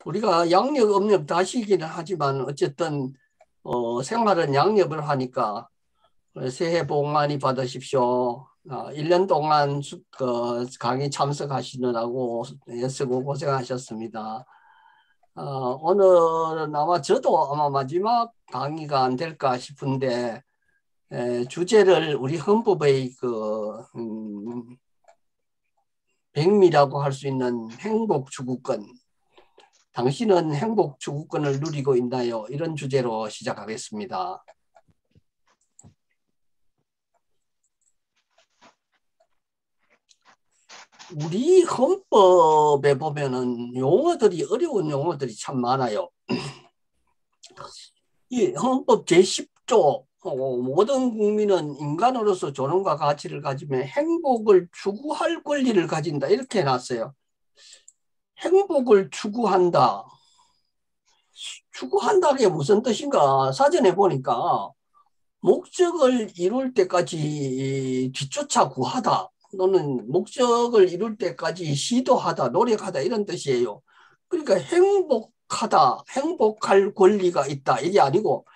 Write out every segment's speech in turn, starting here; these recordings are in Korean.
우리가 양력, 음력 다시기는 하지만 어쨌든 생활은 양력을 하니까 새해 복 많이 받으십시오. 1년 동안 강의 참석하시느라고 애쓰고 고생하셨습니다. 오늘은 아마 저도 아마 마지막 강의가 안 될까 싶은데 주제를 우리 헌법의 백미라고 할 수 있는 행복추구권, 당신은 행복추구권을 누리고 있나요? 이런 주제로 시작하겠습니다. 우리 헌법에 보면은 용어들이 어려운 용어들이 참 많아요. 이 헌법 제10조 모든 국민은 인간으로서 존엄과 가치를 가지며 행복을 추구할 권리를 가진다 이렇게 해놨어요. 행복을 추구한다. 추구한다는 게 무슨 뜻인가? 사전에 보니까 목적을 이룰 때까지 뒤쫓아 구하다 또는 목적을 이룰 때까지 시도하다, 노력하다 이런 뜻이에요. 그러니까 행복하다, 행복할 권리가 있다 이게 아니고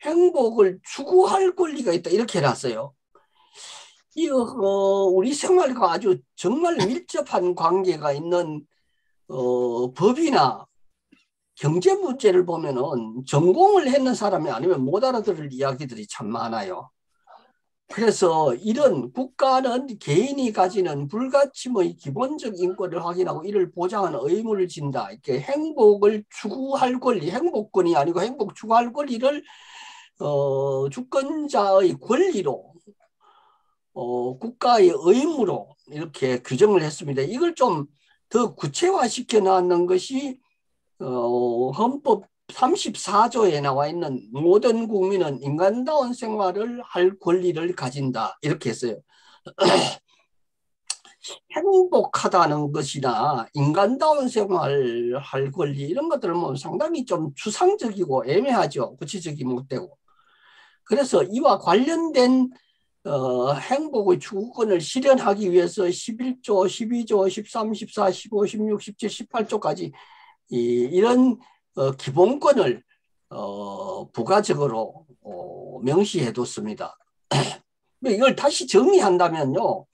행복을 추구할 권리가 있다 이렇게 해놨어요. 우리 생활과 아주 정말 밀접한 관계가 있는 법이나 경제 문제를 보면은 전공을 했는 사람이 아니면 못 알아들을 이야기들이 참 많아요. 그래서 이런 국가는 개인이 가지는 불가침의 기본적 인권을 확인하고 이를 보장하는 의무를 진다. 이렇게 행복을 추구할 권리, 행복권이 아니고 행복 추구할 권리를 주권자의 권리로 국가의 의무로 이렇게 규정을 했습니다. 이걸 좀 더 구체화시켜 놨는 것이 헌법 34조에 나와 있는 모든 국민은 인간다운 생활을 할 권리를 가진다 이렇게 했어요. 행복하다는 것이나 인간다운 생활을 할 권리 이런 것들은 뭐 상당히 좀 추상적이고 애매하죠. 구체적이 못되고. 그래서 이와 관련된 행복의 추구권을 실현하기 위해서 11조, 12조, 13, 14, 15, 16, 17, 18조까지 이런 기본권을 부가적으로 명시해 뒀습니다. 이걸 다시 정리한다면요.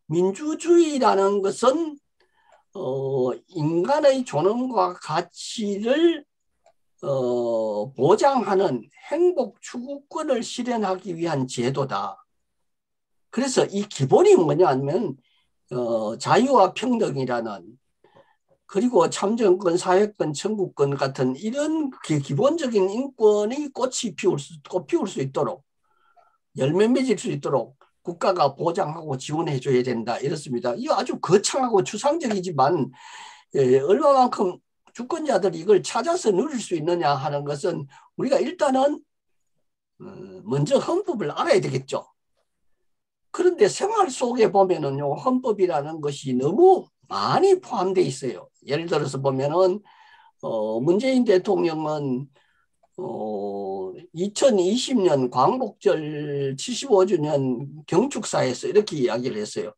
민주주의라는 것은 인간의 존엄과 가치를 보장하는 행복 추구권을 실현하기 위한 제도다. 그래서 이 기본이 뭐냐면 자유와 평등이라는 그리고 참정권, 사회권, 청구권 같은 이런 기본적인 인권의 꽃이 피울 수 있도록 열매 맺을 수 있도록 국가가 보장하고 지원해 줘야 된다 이렇습니다. 이거 아주 거창하고 추상적이지만 얼마만큼 주권자들이 이걸 찾아서 누릴 수 있느냐 하는 것은 우리가 일단은 먼저 헌법을 알아야 되겠죠. 그런데 생활 속에 보면은요, 헌법이라는 것이 너무 많이 포함되어 있어요. 예를 들어서 보면은, 문재인 대통령은, 2020년 광복절 75주년 경축사에서 이렇게 이야기를 했어요.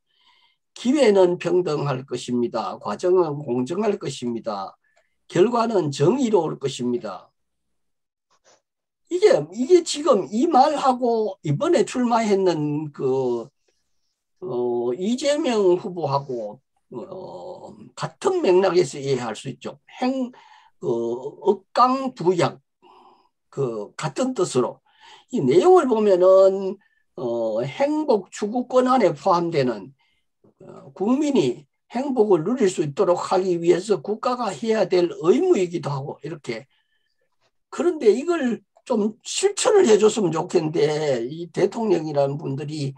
기회는 평등할 것입니다. 과정은 공정할 것입니다. 결과는 정의로울 것입니다. 이게 지금 이 말하고 이번에 출마했는 이재명 후보하고 같은 맥락에서 이해할 수 있죠. 억강부약 같은 뜻으로 이 내용을 보면은 행복 추구권 안에 포함되는 국민이 행복을 누릴 수 있도록 하기 위해서 국가가 해야 될 의무이기도 하고 이렇게. 그런데 이걸 좀 실천을 해줬으면 좋겠는데 이 대통령이라는 분들이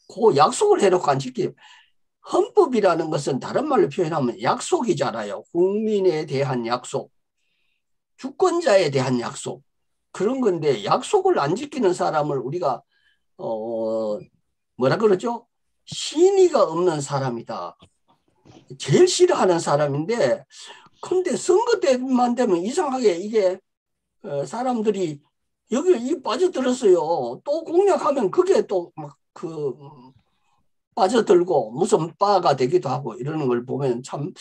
그 약속을 해놓고 안 지켜요. 헌법이라는 것은 다른 말로 표현하면 약속이잖아요. 국민에 대한 약속, 주권자에 대한 약속 그런 건데 약속을 안 지키는 사람을 우리가 뭐라 그러죠? 신의가 없는 사람이다. 제일 싫어하는 사람인데 근데 선거 때만 되면 이상하게 이게 사람들이 여기 빠져들었어요. 또 공약하면 그게 또 막 빠져들고 무슨 바가 되기도 하고 이러는 걸 보면 참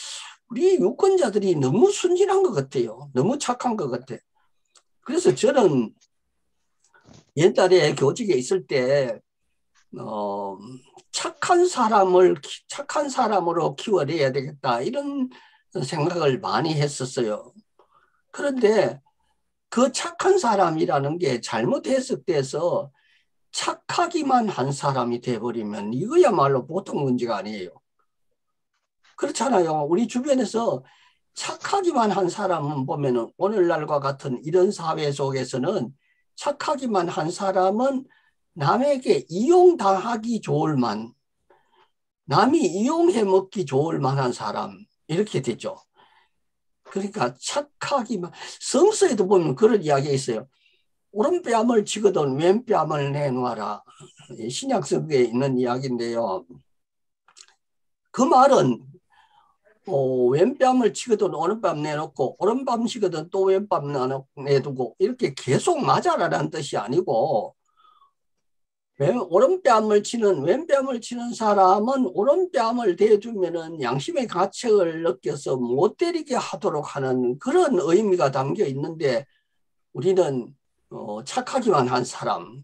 우리 유권자들이 너무 순진한 것 같아요. 너무 착한 것 같아. 그래서 저는 옛날에 교직에 있을 때 착한 사람으로 키워내야 되겠다 이런 생각을 많이 했었어요. 그런데 그 착한 사람이라는 게 잘못 해석돼서 착하기만 한 사람이 돼버리면 이거야말로 보통 문제가 아니에요. 그렇잖아요. 우리 주변에서 착하기만 한 사람은 보면은 오늘날과 같은 이런 사회 속에서는 착하기만 한 사람은 남에게 이용당하기 좋을 만, 남이 이용해 먹기 좋을 만한 사람 이렇게 되죠. 그러니까 착하기만, 성서에도 보면 그런 이야기가 있어요. 오른뺨을 치거든 왼뺨을 내놓아라. 신약성경에 있는 이야기인데요. 그 말은 왼뺨을 치거든 오른뺨 내놓고 오른뺨 치거든 또 왼뺨 내두고 이렇게 계속 맞아라라는 뜻이 아니고, 왼뺨을 치는 사람은 오른뺨을 대주면은 양심의 가책을 느껴서 못 때리게 하도록 하는 그런 의미가 담겨 있는데, 우리는 착하기만 한 사람,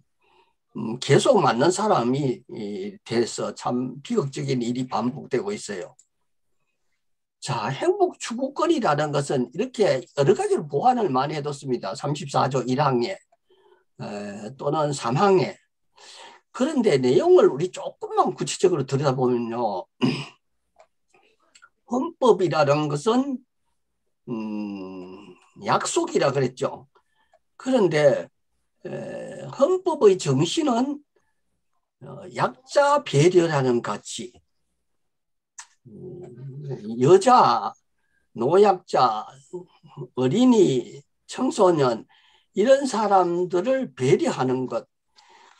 계속 맞는 사람이 돼서 참 비극적인 일이 반복되고 있어요. 자, 행복 추구권이라는 것은 이렇게 여러 가지로 보완을 많이 해뒀습니다. 34조 1항에 또는 3항에. 그런데 내용을 우리 조금만 구체적으로 들여다보면요. 헌법이라는 것은 약속이라 그랬죠. 그런데 헌법의 정신은 약자 배려라는 가치. 여자, 노약자, 어린이, 청소년 이런 사람들을 배려하는 것,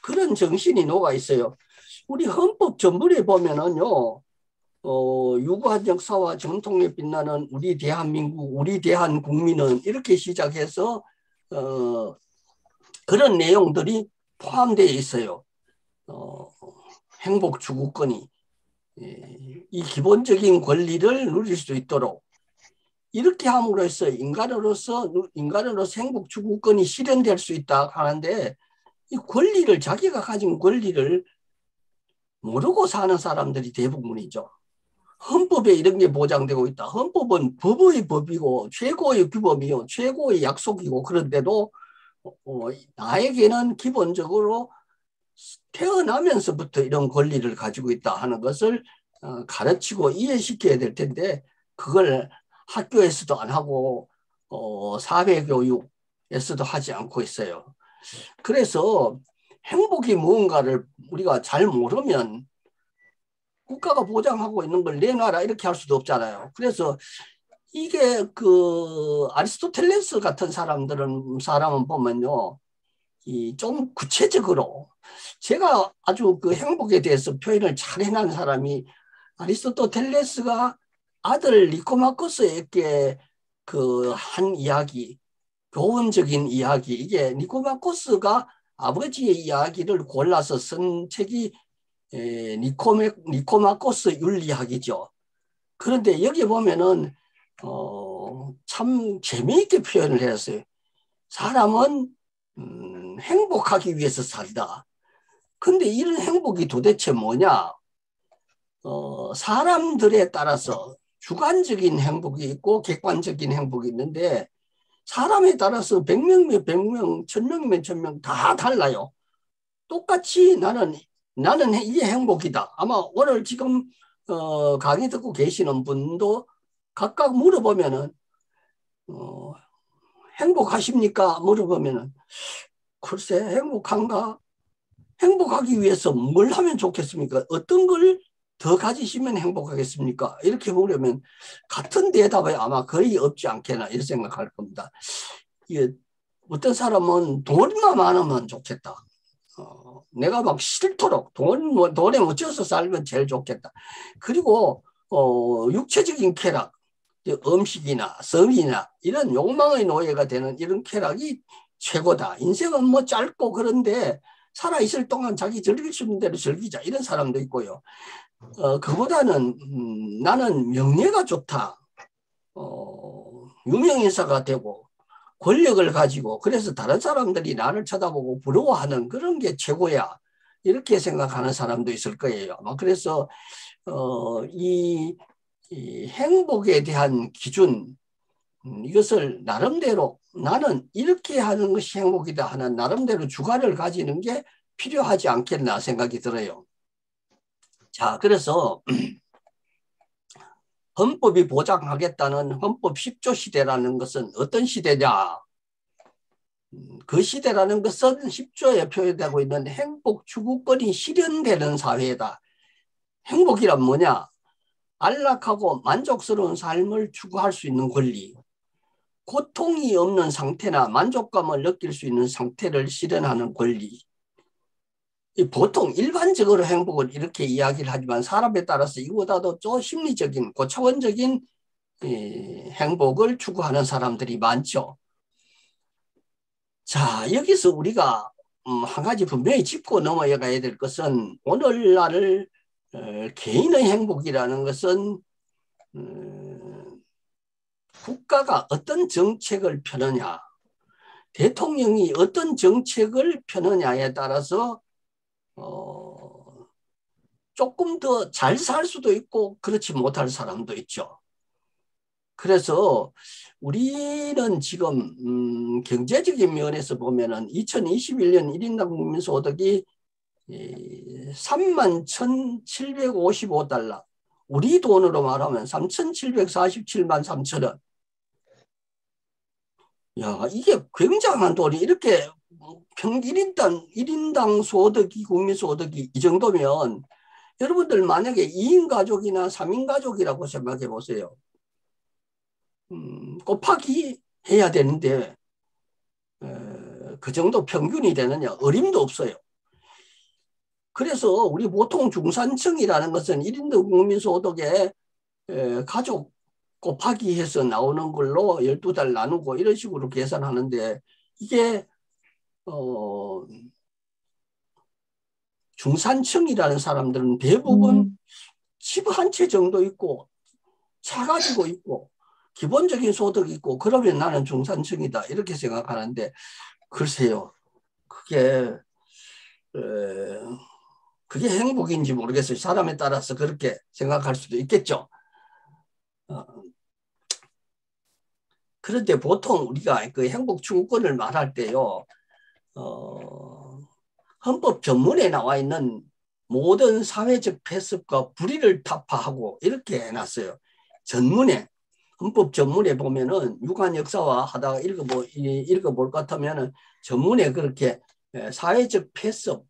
그런 정신이 녹아 있어요. 우리 헌법 전문에 보면은요, 유구한 역사와 전통에 빛나는 우리 대한민국, 우리 대한국민은 이렇게 시작해서 그런 내용들이 포함되어 있어요. 행복 추구권이 이 기본적인 권리를 누릴 수 있도록 이렇게 함으로써 인간으로서 행복 추구권이 실현될 수 있다 하는데, 이 권리를, 자기가 가진 권리를 모르고 사는 사람들이 대부분이죠. 헌법에 이런 게 보장되고 있다. 헌법은 법의 법이고 최고의 규범이요, 최고의 약속이고, 그런데도 나에게는 기본적으로 태어나면서부터 이런 권리를 가지고 있다 하는 것을 가르치고 이해시켜야 될 텐데, 그걸 학교에서도 안 하고 사회교육에서도 하지 않고 있어요. 그래서 행복이 무언가를 우리가 잘 모르면 국가가 보장하고 있는 걸 내놔라 이렇게 할 수도 없잖아요. 그래서 이게 그 아리스토텔레스 같은 사람은 보면요, 이 좀 구체적으로, 제가 아주 그 행복에 대해서 표현을 잘 해놓은 사람이 아리스토텔레스가 아들 니코마코스에게 그 한 이야기, 교훈적인 이야기, 이게 니코마코스가 아버지의 이야기를 골라서 쓴 책이 니코마코스 윤리학이죠. 그런데 여기 보면은 참 재미있게 표현을 했어요. 사람은 행복하기 위해서 살다. 근데 이런 행복이 도대체 뭐냐? 사람들에 따라서 주관적인 행복이 있고 객관적인 행복이 있는데, 사람에 따라서 100명이면 100명, 1000명이면 1000명 다 달라요. 똑같이 나는 이게 행복이다. 아마 오늘 지금 강의 듣고 계시는 분도 각각 물어보면은 행복하십니까? 물어보면은 글쎄 행복한가? 행복하기 위해서 뭘 하면 좋겠습니까? 어떤 걸 더 가지시면 행복하겠습니까? 이렇게 물으면 같은 대답이 아마 거의 없지 않겠나 이런 생각할 겁니다. 어떤 사람은 돈만 많으면 좋겠다. 내가 막 싫도록 돈에 묻혀서 살면 제일 좋겠다. 그리고 육체적인 쾌락, 음식이나 성이나 이런 욕망의 노예가 되는 이런 쾌락이 최고다. 인생은 뭐 짧고 그런데 살아있을 동안 자기 즐길 수 있는 대로 즐기자, 이런 사람도 있고요. 그보다는 나는 명예가 좋다. 유명인사가 되고 권력을 가지고 그래서 다른 사람들이 나를 쳐다보고 부러워하는 그런 게 최고야. 이렇게 생각하는 사람도 있을 거예요. 그래서 이 행복에 대한 기준, 이것을 나름대로 나는 이렇게 하는 것이 행복이다 하는 나름대로 주관을 가지는 게 필요하지 않겠나 생각이 들어요. 자, 그래서 헌법이 보장하겠다는 헌법 10조 시대라는 것은 어떤 시대냐? 그 시대라는 것은 10조에 표현되고 있는 행복 추구권이 실현되는 사회다. 행복이란 뭐냐? 안락하고 만족스러운 삶을 추구할 수 있는 권리, 고통이 없는 상태나 만족감을 느낄 수 있는 상태를 실현하는 권리. 보통 일반적으로 행복을 이렇게 이야기를 하지만 사람에 따라서 이보다도 좀 심리적인 고차원적인 행복을 추구하는 사람들이 많죠. 자, 여기서 우리가 한 가지 분명히 짚고 넘어가야 될 것은 오늘날 개인의 행복이라는 것은 국가가 어떤 정책을 펴느냐, 대통령이 어떤 정책을 펴느냐에 따라서 조금 더 잘 살 수도 있고 그렇지 못할 사람도 있죠. 그래서 우리는 지금 경제적인 면에서 보면은 2021년 1인당 국민소득이 31,755달러, 우리 돈으로 말하면 3,747만 3천원. 야, 이게 굉장한 돈이 이렇게 일인당 소득이, 국민소득이 이 정도면 여러분들 만약에 2인 가족이나 3인 가족이라고 생각해 보세요. 곱하기 해야 되는데 그 정도 평균이 되느냐? 어림도 없어요. 그래서 우리 보통 중산층이라는 것은 1인당 국민소득에 가족 곱하기 해서 나오는 걸로 12달 나누고 이런 식으로 계산하는데 이게 중산층이라는 사람들은 대부분 집 한 채 정도 있고 차 가지고 있고 기본적인 소득이 있고 그러면 나는 중산층이다 이렇게 생각하는데 글쎄요. 그게 행복인지 모르겠어요. 사람에 따라서 그렇게 생각할 수도 있겠죠. 그런데 보통 우리가 그 행복 추구권을 말할 때요. 헌법 전문에 나와 있는 모든 사회적 폐습과 불의를 타파하고 이렇게 해놨어요. 전문에, 헌법 전문에 보면은 유관 역사와 하다가 읽어볼 것 같으면은 전문에 그렇게 사회적 폐습,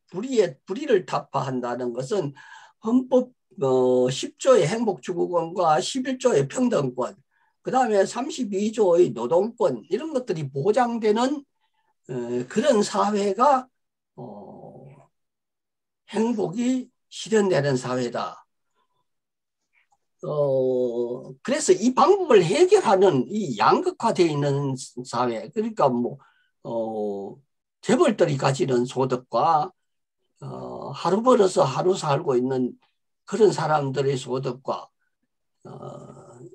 불의를 타파한다는 것은 헌법 10조의 행복추구권과 11조의 평등권, 그 다음에 32조의 노동권 이런 것들이 보장되는 그런 사회가 행복이 실현되는 사회다. 그래서 이 방법을 해결하는 이 양극화되어 있는 사회, 그러니까 재벌들이 가지는 소득과 하루 벌어서 하루 살고 있는 그런 사람들의 소득과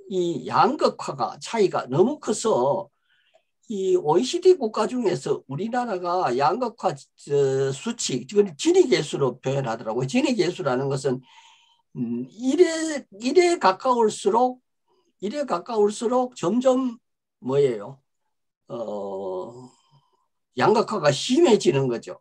이 양극화가 차이가 너무 커서 이 OECD 국가 중에서 우리나라가 양극화 수치, 지니계수로 표현하더라고요. 지니계수라는 것은 1에 가까울수록 점점 뭐예요? 양극화가 심해지는 거죠.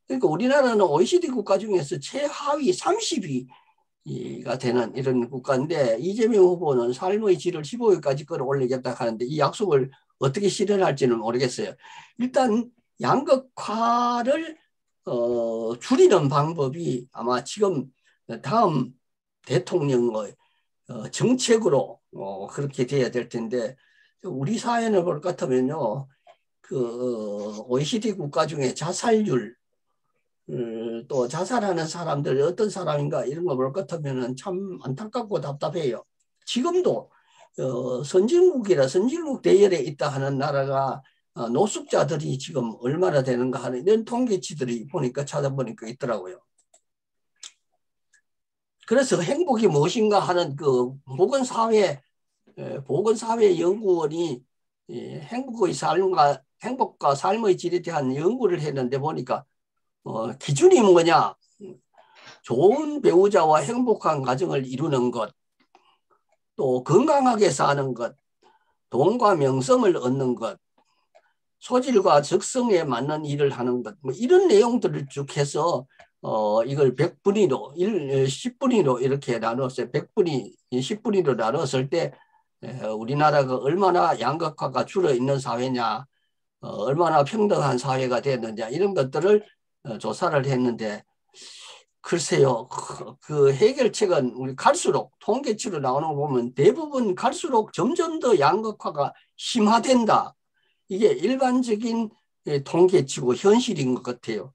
그러니까 우리나라는 OECD 국가 중에서 최하위 30위가 되는 이런 국가인데 이재명 후보는 삶의 질을 15위까지 끌어올리겠다 하는데 이 약속을 어떻게 실현할지는 모르겠어요. 일단 양극화를 줄이는 방법이 아마 지금 다음 대통령의 정책으로 그렇게 돼야 될 텐데 우리 사회를 볼 것 같으면요. 그 OECD 국가 중에 자살률 또 자살하는 사람들 어떤 사람인가 이런 거 볼 것 같으면 참 안타깝고 답답해요. 지금도 선진국 대열에 있다 하는 나라가 노숙자들이 지금 얼마나 되는가 하는 이런 통계치들이 찾아보니까 있더라고요. 그래서 행복이 무엇인가 하는 그 보건사회 보건사회연구원이 행복과 삶의 질에 대한 연구를 했는데 보니까 기준이 뭐냐? 좋은 배우자와 행복한 가정을 이루는 것, 또 건강하게 사는 것, 돈과 명성을 얻는 것, 소질과 적성에 맞는 일을 하는 것, 뭐 이런 내용들을 쭉 해서 이걸 100분위로, 10분위로 이렇게 나눴어요. 100분위, 10분위로 나눴을 때 우리나라가 얼마나 양극화가 줄어 있는 사회냐, 얼마나 평등한 사회가 됐느냐 이런 것들을 조사를 했는데 글쎄요, 그 해결책은 우리 갈수록 통계치로 나오는 거 보면 대부분 갈수록 점점 더 양극화가 심화된다. 이게 일반적인 통계치고 현실인 것 같아요.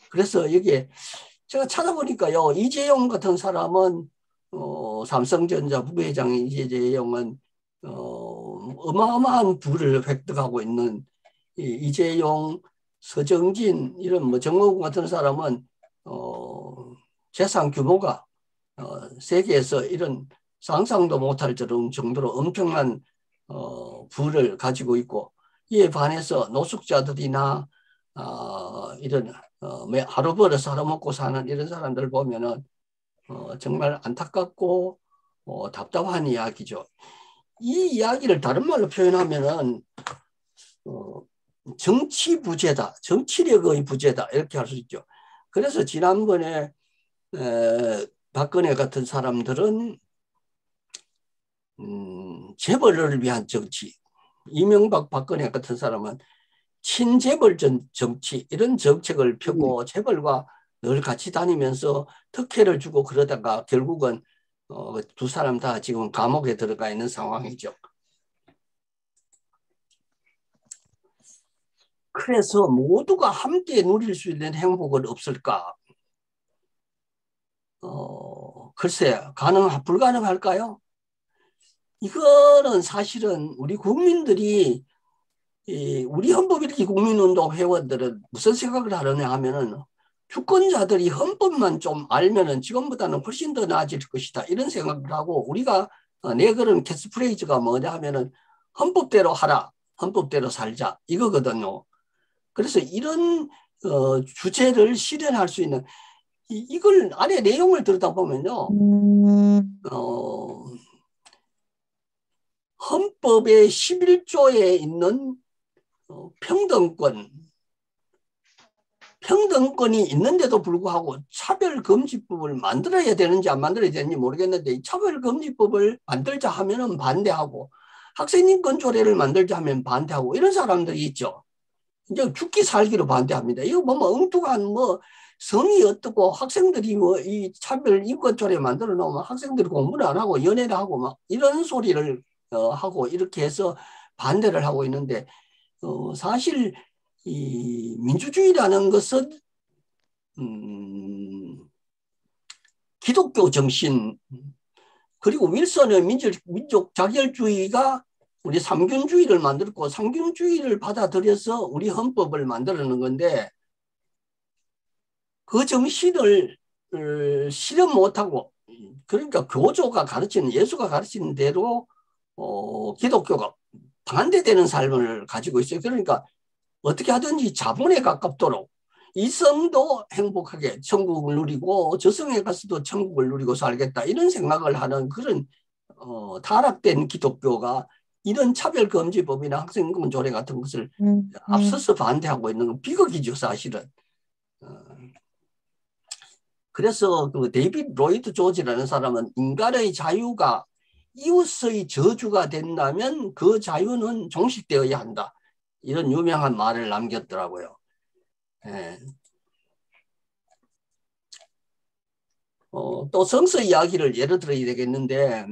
그래서 이게 제가 찾아보니까요, 이재용 같은 사람은 삼성전자 부회장인 이재용은 어마어마한 부를 획득하고 있는 이재용, 서정진 이런 뭐 정모군 같은 사람은 재산 규모가 세계에서 이런 상상도 못할 정도로 엄청난 부를 가지고 있고 이에 반해서 노숙자들이나 이런 하루 벌어서 하루 먹고 사는 이런 사람들 보면은 정말 안타깝고 답답한 이야기죠. 이 이야기를 다른 말로 표현하면은 정치 부재다, 정치력의 부재다 이렇게 할 수 있죠. 그래서 지난번에 박근혜 같은 사람들은 재벌을 위한 정치, 이명박 박근혜 같은 사람은 친재벌 정치 이런 정책을 펴고 재벌과 늘 같이 다니면서 특혜를 주고 그러다가 결국은 두 사람 다 지금 감옥에 들어가 있는 상황이죠. 그래서 모두가 함께 누릴 수 있는 행복은 없을까? 글쎄, 불가능할까요? 이거는 사실은 우리 국민들이 우리 헌법일기 국민운동 회원들은 무슨 생각을 하느냐 하면은 주권자들이 헌법만 좀 알면은 지금보다는 훨씬 더 나아질 것이다 이런 생각을 하고 우리가 내걸은 캐치프레이즈가 뭐냐 하면은 헌법대로 하라, 헌법대로 살자 이거거든요. 그래서 이런 주제를 실현할 수 있는 이걸 안에 내용을 들여다보면요. 헌법의 11조에 있는 평등권이 있는데도 불구하고 차별금지법을 만들어야 되는지 안 만들어야 되는지 모르겠는데 이 차별금지법을 만들자 하면은 반대하고 학생인권 조례를 만들자 하면 반대하고 이런 사람들이 있죠. 이제 죽기 살기로 반대합니다. 이거 보면 엉뚱한 뭐 성이 어떻고 학생들이 뭐 이 차별 인권 조례 만들어 놓으면 학생들이 공부를 안 하고 연애를 하고 막 이런 소리를 하고 이렇게 해서 반대를 하고 있는데 사실 이 민주주의라는 것은 기독교 정신 그리고 윌슨의 민족 자결주의가 우리 삼균주의를 만들었고 삼균주의를 받아들여서 우리 헌법을 만들어낸 건데 그 정신을 실현 못하고 그러니까 교조가 가르치는 예수가 가르치는 대로 기독교가 반대되는 삶을 가지고 있어요. 그러니까 어떻게 하든지 자본에 가깝도록 이성도 행복하게 천국을 누리고 저성에 가서도 천국을 누리고 살겠다 이런 생각을 하는 그런 타락된 기독교가 이런 차별금지법이나 학생인권 조례 같은 것을 앞서서 반대하고 있는 건 비극이죠 사실은. 그래서 그 데이비드 로이드 조지라는 사람은 인간의 자유가 이웃의 저주가 된다면 그 자유는 종식되어야 한다. 이런 유명한 말을 남겼더라고요. 예. 또 성서 이야기를 예를 들어야 되겠는데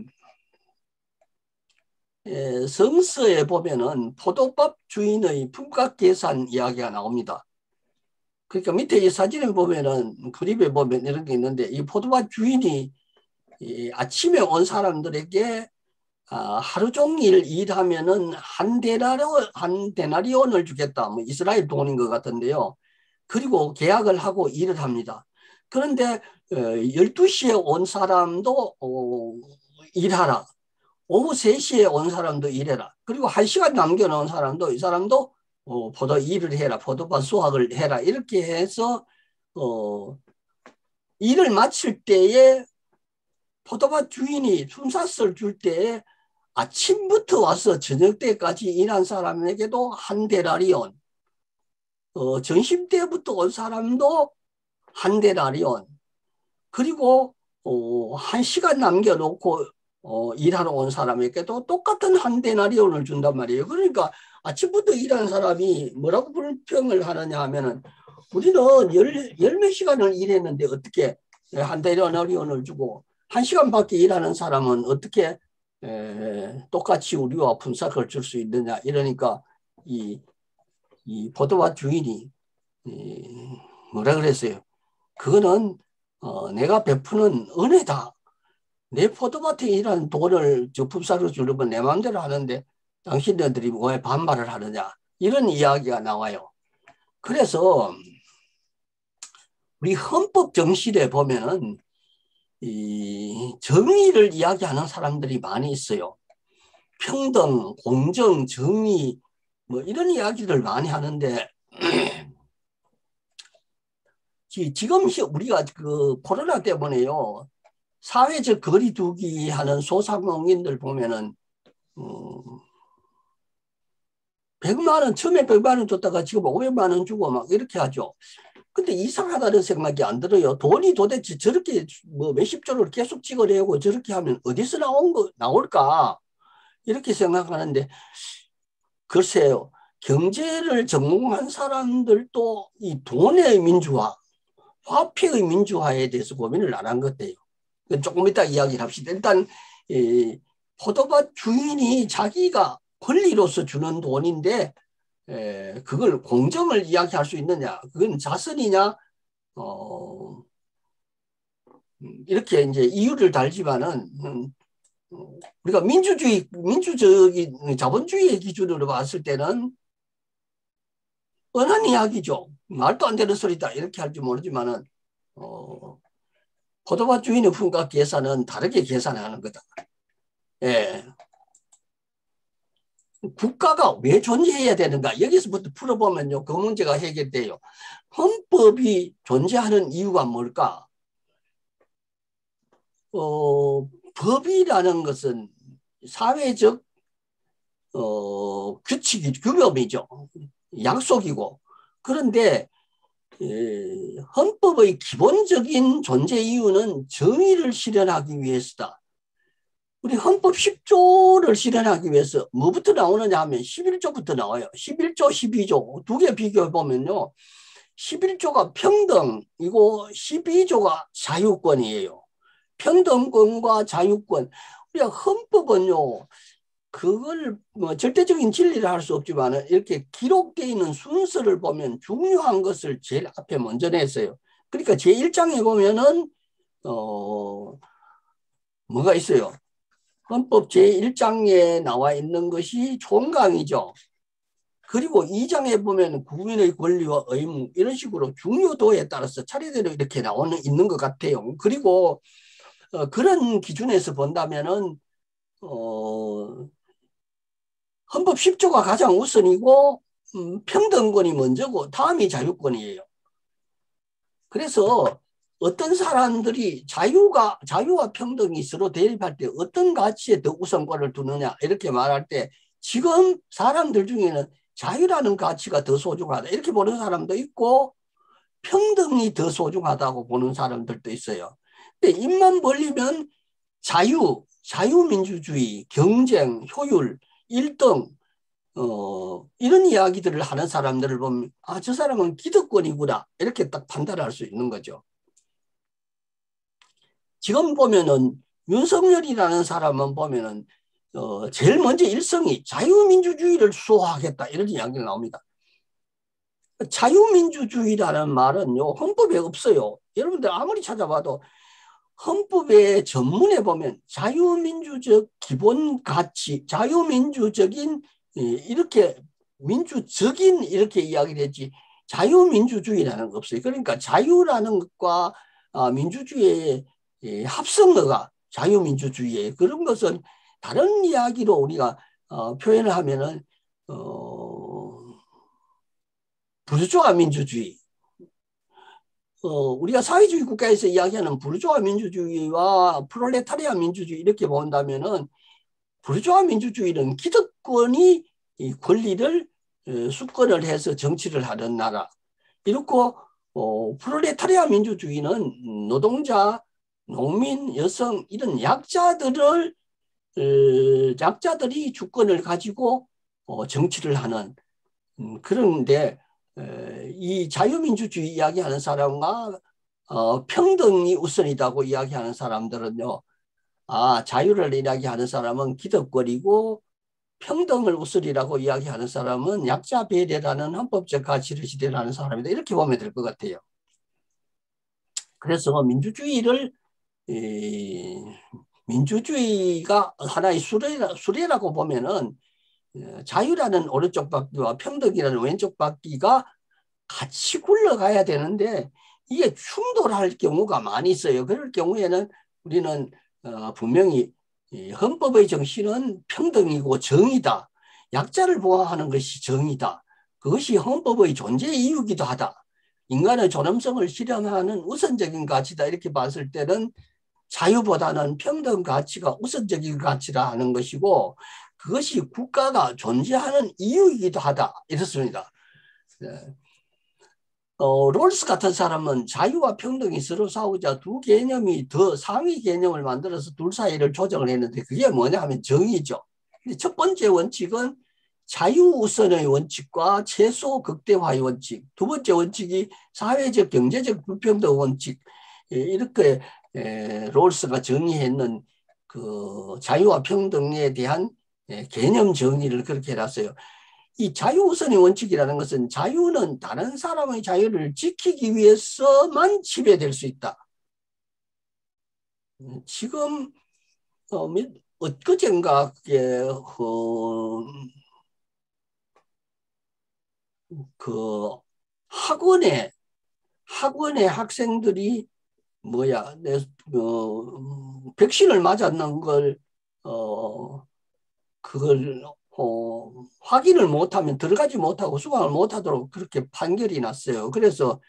성서에 보면은 포도밥 주인의 품값 계산 이야기가 나옵니다. 그러니까 밑에 이 사진에 보면은 그림에 보면 이런 게 있는데 이 포도밭 주인이 이 아침에 온 사람들에게 하루 종일 일하면은 한 데나리온을 주겠다. 뭐 이스라엘 돈인 것 같은데요. 그리고 계약을 하고 일을 합니다. 그런데 12시에 온 사람도 일하라. 오후 3시에 온 사람도 일해라. 그리고 1시간 남겨놓은 사람도 이 사람도 포도 일을 해라. 포도밭 수확을 해라. 이렇게 해서 일을 마칠 때에 포도밭 주인이 순사슬 줄 때에 아침부터 와서 저녁 때까지 일한 사람에게도 한 데나리온, 점심 때부터 온 사람도 한 데나리온, 그리고 1시간 남겨놓고 일하러 온 사람에게도 똑같은 한 데나리온을 준단 말이에요. 그러니까 아침부터 일하는 사람이 뭐라고 불평을 하느냐 하면은 우리는 열 몇 시간을 일했는데 어떻게 한 데나리온을 주고 1시간밖에 일하는 사람은 어떻게 똑같이 우리와 품삯을 줄 수 있느냐. 이러니까 이 포도밭 주인이 뭐라 그랬어요. 그거는 내가 베푸는 은혜다. 내 포도밭에 일하는 돈을 저 품삯으로 주려면 내 마음대로 하는데 당신들이 왜 반발을 하느냐. 이런 이야기가 나와요. 그래서 우리 헌법 정신에 보면은 이 정의를 이야기하는 사람들이 많이 있어요. 평등, 공정, 정의 뭐 이런 이야기를 많이 하는데 지금 우리가 그 코로나 때문에요. 사회적 거리 두기 하는 소상공인들 보면은 100만 원, 처음에 100만 원 줬다가 지금 500만 원 주고 막 이렇게 하죠. 근데 이상하다는 생각이 안 들어요. 돈이 도대체 저렇게 뭐 몇십 조를 계속 찍어내고 저렇게 하면 어디서 나올까? 이렇게 생각하는데 글쎄요. 경제를 전공한 사람들도 이 돈의 민주화, 화폐의 민주화에 대해서 고민을 안 한 것 같아요. 조금 이따 이야기를 합시다. 일단 포도밭 주인이 자기가 권리로서 주는 돈인데 그걸 공정을 이야기할 수 있느냐? 그건 자선이냐? 이렇게 이제 이유를 달지만은 우리가 민주적인 자본주의의 기준으로 봤을 때는 뻔한 이야기죠. 말도 안 되는 소리다 이렇게 할지 모르지만은 포도밭 주인의 품값 계산은 다르게 계산하는 거다. 예. 국가가 왜 존재해야 되는가? 여기서부터 풀어보면요. 그 문제가 해결돼요. 헌법이 존재하는 이유가 뭘까? 법이라는 것은 사회적 규범이죠. 약속이고. 그런데 헌법의 기본적인 존재 이유는 정의를 실현하기 위해서다. 우리 헌법 10조를 실현하기 위해서 뭐부터 나오느냐 하면 11조부터 나와요. 11조, 12조 두 개 비교해 보면요. 11조가 평등이고 12조가 자유권이에요. 평등권과 자유권. 우리가 헌법은요. 그걸 뭐 절대적인 진리를 할 수 없지만 이렇게 기록되어 있는 순서를 보면 중요한 것을 제일 앞에 먼저 냈어요. 그러니까 제1장에 보면은 뭐가 있어요? 헌법 제1장에 나와 있는 것이 총강이죠. 그리고 2장에 보면 국민의 권리와 의무 이런 식으로 중요도에 따라서 차례대로 이렇게 있는 것 같아요. 그리고 그런 기준에서 본다면은 헌법 10조가 가장 우선이고 평등권이 먼저고 다음이 자유권이에요. 그래서 어떤 사람들이 자유와 평등이 서로 대립할 때 어떤 가치에 더 우선권을 두느냐 이렇게 말할 때 지금 사람들 중에는 자유라는 가치가 더 소중하다 이렇게 보는 사람도 있고 평등이 더 소중하다고 보는 사람들도 있어요. 근데 입만 벌리면 자유민주주의, 경쟁, 효율, 1등 이런 이야기들을 하는 사람들을 보면 저 사람은 기득권이구나 이렇게 딱 판단할 수 있는 거죠. 지금 보면은 윤석열이라는 사람은 보면은 제일 먼저 일성이 자유민주주의를 수호하겠다 이런 이야기가 나옵니다. 자유민주주의라는 말은요 헌법에 없어요. 여러분들 아무리 찾아봐도 헌법의 전문에 보면 자유민주적 기본 가치, 자유민주적인 이렇게 민주적인 이렇게 이야기를 했지 자유민주주의라는 거 없어요. 그러니까 자유라는 것과 민주주의의 합성어가 자유민주주의예요. 그런 것은 다른 이야기로 우리가 표현을 하면은 부르주아 민주주의, 우리가 사회주의 국가에서 이야기하는 부르주아 민주주의와 프롤레타리아 민주주의 이렇게 본다면은 부르주아 민주주의는 기득권이 이 권리를 수권을 해서 정치를 하는 나라. 이렇고 프롤레타리아 민주주의는 노동자, 농민, 여성 이런 약자들이 주권을 가지고 정치를 하는 그런데 이 자유민주주의 이야기하는 사람과 평등이 우선이라고 이야기하는 사람들은요. 자유를 이야기하는 사람은 기득권이고 평등을 우선이라고 이야기하는 사람은 약자 배려라는 헌법적 가치를 실현하는 사람이다. 이렇게 보면 될 것 같아요. 그래서 민주주의가 하나의 수레라고 보면은 자유라는 오른쪽 바퀴와 평등이라는 왼쪽 바퀴가 같이 굴러가야 되는데 이게 충돌할 경우가 많이 있어요. 그럴 경우에는 우리는 분명히 헌법의 정신은 평등이고 정의다. 약자를 보호하는 것이 정의다. 그것이 헌법의 존재 이유기도 하다. 인간의 존엄성을 실현하는 우선적인 가치다. 이렇게 봤을 때는 자유보다는 평등 가치가 우선적인 가치라 하는 것이고 그것이 국가가 존재하는 이유이기도 하다. 이렇습니다. 롤스 같은 사람은 자유와 평등이 서로 싸우자 두 개념이 더 상위 개념을 만들어서 둘 사이를 조정을 했는데 그게 뭐냐 하면 정의죠. 첫 번째 원칙은 자유우선의 원칙과 최소 극대화의 원칙. 두 번째 원칙이 사회적 경제적 불평등 원칙. 이렇게 롤스가 정의했는 그 자유와 평등에 대한 개념 정의를 그렇게 해놨어요. 이 자유우선의 원칙이라는 것은 자유는 다른 사람의 자유를 지키기 위해서만 지배될 수 있다. 지금 엊그젠가 그게 그 학원에 학생들이 백신을 맞았는 걸 그걸 확인을 못하면 들어가지 못하고 수강을 못하도록 그렇게 판결이 났어요. 그래서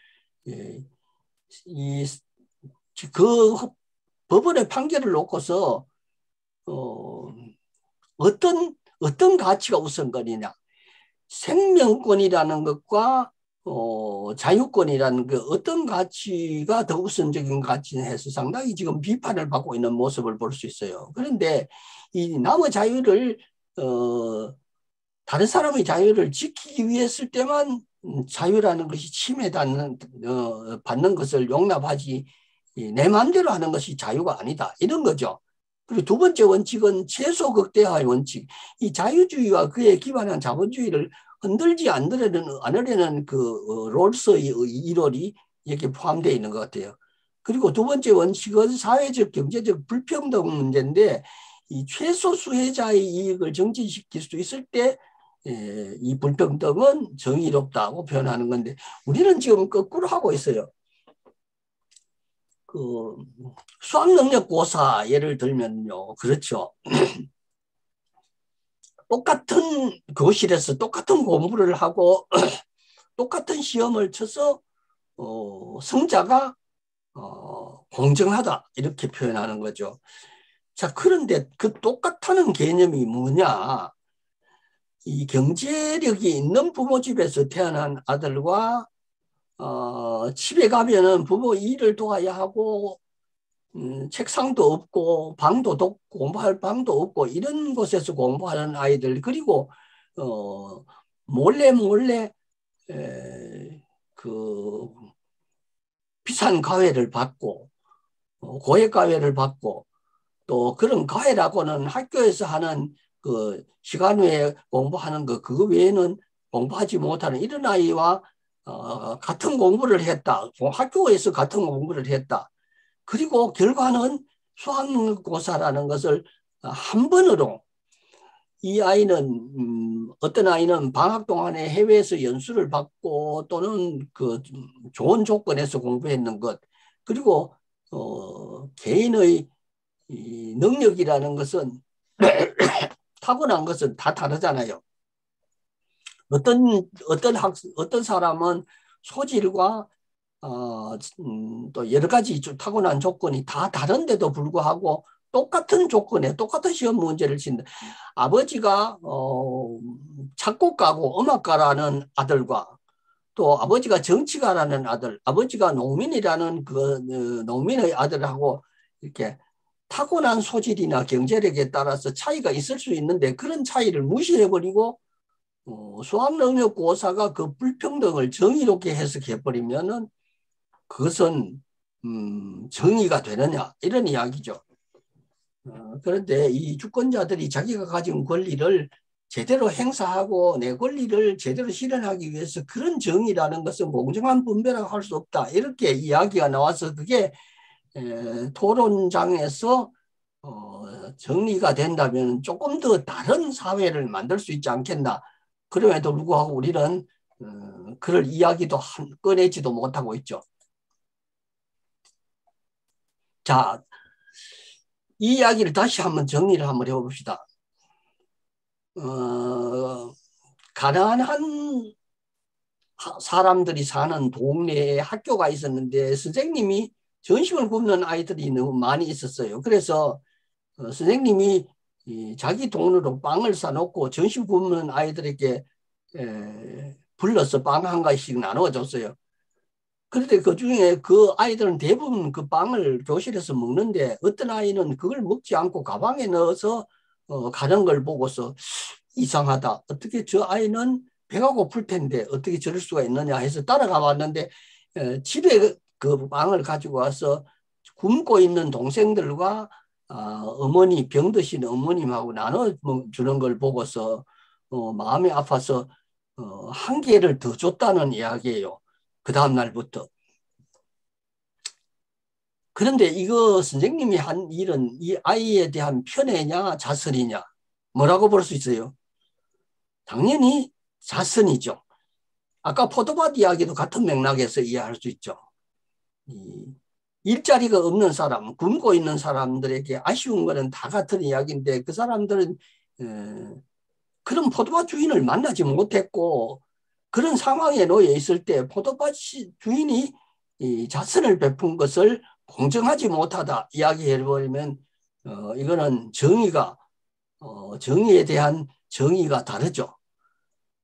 그 법원의 판결을 놓고서 어떤 가치가 우선권이냐, 생명권이라는 것과 자유권이라는 그 어떤 가치가 더 우선적인 가치냐 해서 상당히 지금 비판을 받고 있는 모습을 볼 수 있어요. 그런데 이 남의 자유를 다른 사람의 자유를 지키기 위해 쓸 때만 자유라는 것이 침해받는 받는 것을 용납하지 내 마음대로 하는 것이 자유가 아니다. 이런 거죠. 그리고 두 번째 원칙은 최소 극대화의 원칙. 이 자유주의와 그에 기반한 자본주의를 흔들지 않으려는 그 롤스의 일월이 여기에 포함되어 있는 것 같아요. 그리고 두 번째 원칙은 사회적 경제적 불평등 문제인데 이 최소 수혜자의 이익을 정진시킬 수 있을 때 이 불평등은 정의롭다고 표현하는 건데 우리는 지금 거꾸로 하고 있어요. 그 수학능력고사 예를 들면요. 그렇죠. 똑같은 교실에서 똑같은 공부를 하고 똑같은 시험을 쳐서 성자가 공정하다 이렇게 표현하는 거죠. 자, 그런데 그 똑같다는 개념이 뭐냐? 이 경제력이 있는 부모 집에서 태어난 아들과 집에 가면은 부모 일을 도와야 하고 책상도 없고 공부할 방도 없고 이런 곳에서 공부하는 아이들 그리고 몰래 그 비싼 과외를 받고 고액 과외를 받고 또 그런 과외라고는 학교에서 하는 그 시간 외에 공부하는 그거 외에는 공부하지 못하는 이런 아이와 같은 공부를 했다. 학교에서 같은 공부를 했다. 그리고 결과는 수학고사라는 것을 한 번으로 이 아이는 어떤 아이는 방학 동안에 해외에서 연수를 받고 또는 그 좋은 조건에서 공부했는 것 그리고 개인의 이 능력이라는 것은 타고난 것은 다 다르잖아요. 어떤 사람은 소질과 또 여러 가지 타고난 조건이 다 다른데도 불구하고 똑같은 조건에 똑같은 시험 문제를 친다. 아버지가 작곡가고 음악가라는 아들과 또 아버지가 정치가라는 아들, 아버지가 농민이라는 농민의 아들하고 이렇게 타고난 소질이나 경제력에 따라서 차이가 있을 수 있는데 그런 차이를 무시해버리고 수학능력 고사가 그 불평등을 정의롭게 해석해버리면은 그것은 정의가 되느냐 이런 이야기죠. 그런데 이 주권자들이 자기가 가진 권리를 제대로 행사하고 내 권리를 제대로 실현하기 위해서 그런 정의라는 것은 공정한 분배라고 할 수 없다. 이렇게 이야기가 나와서 그게 토론장에서 정리가 된다면 조금 더 다른 사회를 만들 수 있지 않겠나. 그럼에도 불구하고 우리는 그럴 이야기도 꺼내지도 못하고 있죠. 자, 이 이야기를 다시 한번 정리를 한번 해봅시다. 가난한 사람들이 사는 동네에 학교가 있었는데 선생님이 점심을 굶는 아이들이 너무 많이 있었어요. 그래서 선생님이 자기 돈으로 빵을 사놓고 점심 굶는 아이들에게 불러서 빵 한 가지씩 나눠줬어요. 그런데 그 중에 그 아이들은 대부분 그 빵을 교실에서 먹는데 어떤 아이는 그걸 먹지 않고 가방에 넣어서 가는 걸 보고서 이상하다. 어떻게 저 아이는 배가 고플 텐데 어떻게 저럴 수가 있느냐 해서 따라가 봤는데 집에 그 빵을 가지고 와서 굶고 있는 동생들과 어머니 병 드신 어머님하고 나눠주는 걸 보고서 마음이 아파서 한 개를 더 줬다는 이야기예요. 그 다음 날부터. 그런데 이거 선생님이 한 일은 이 아이에 대한 편애냐 자선이냐 뭐라고 볼 수 있어요? 당연히 자선이죠. 아까 포도밭 이야기도 같은 맥락에서 이해할 수 있죠. 일자리가 없는 사람, 굶고 있는 사람들에게 아쉬운 거는 다 같은 이야기인데 그 사람들은 그런 포도밭 주인을 만나지 못했고 그런 상황에 놓여 있을 때 포도밭 주인이 자선을 베푼 것을 공정하지 못하다 이야기해버리면 이거는 정의에 대한 정의가 다르죠.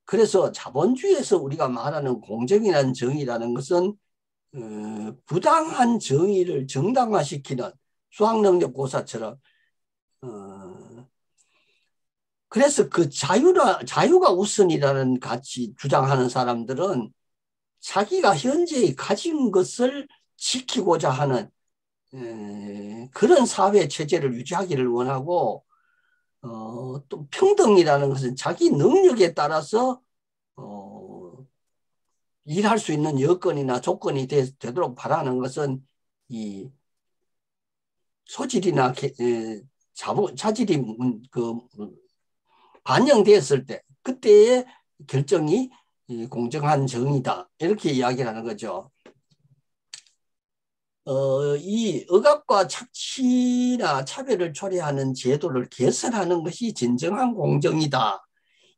그래서 자본주의에서 우리가 말하는 공정이라는 정의라는 것은 부당한 정의를 정당화시키는 수학능력 고사처럼 그래서 그 자유가 우선이라는 같이 주장하는 사람들은 자기가 현재 가진 것을 지키고자 하는 그런 사회 체제를 유지하기를 원하고 또 평등이라는 것은 자기 능력에 따라서 일할 수 있는 여건이나 조건이 되도록 바라는 것은 이 소질이나 자질이 반영되었을 때 그때의 결정이 공정한 정의다 이렇게 이야기를 하는 거죠. 이 억압과 착취나 차별을 초래하는 제도를 개선하는 것이 진정한 공정이다.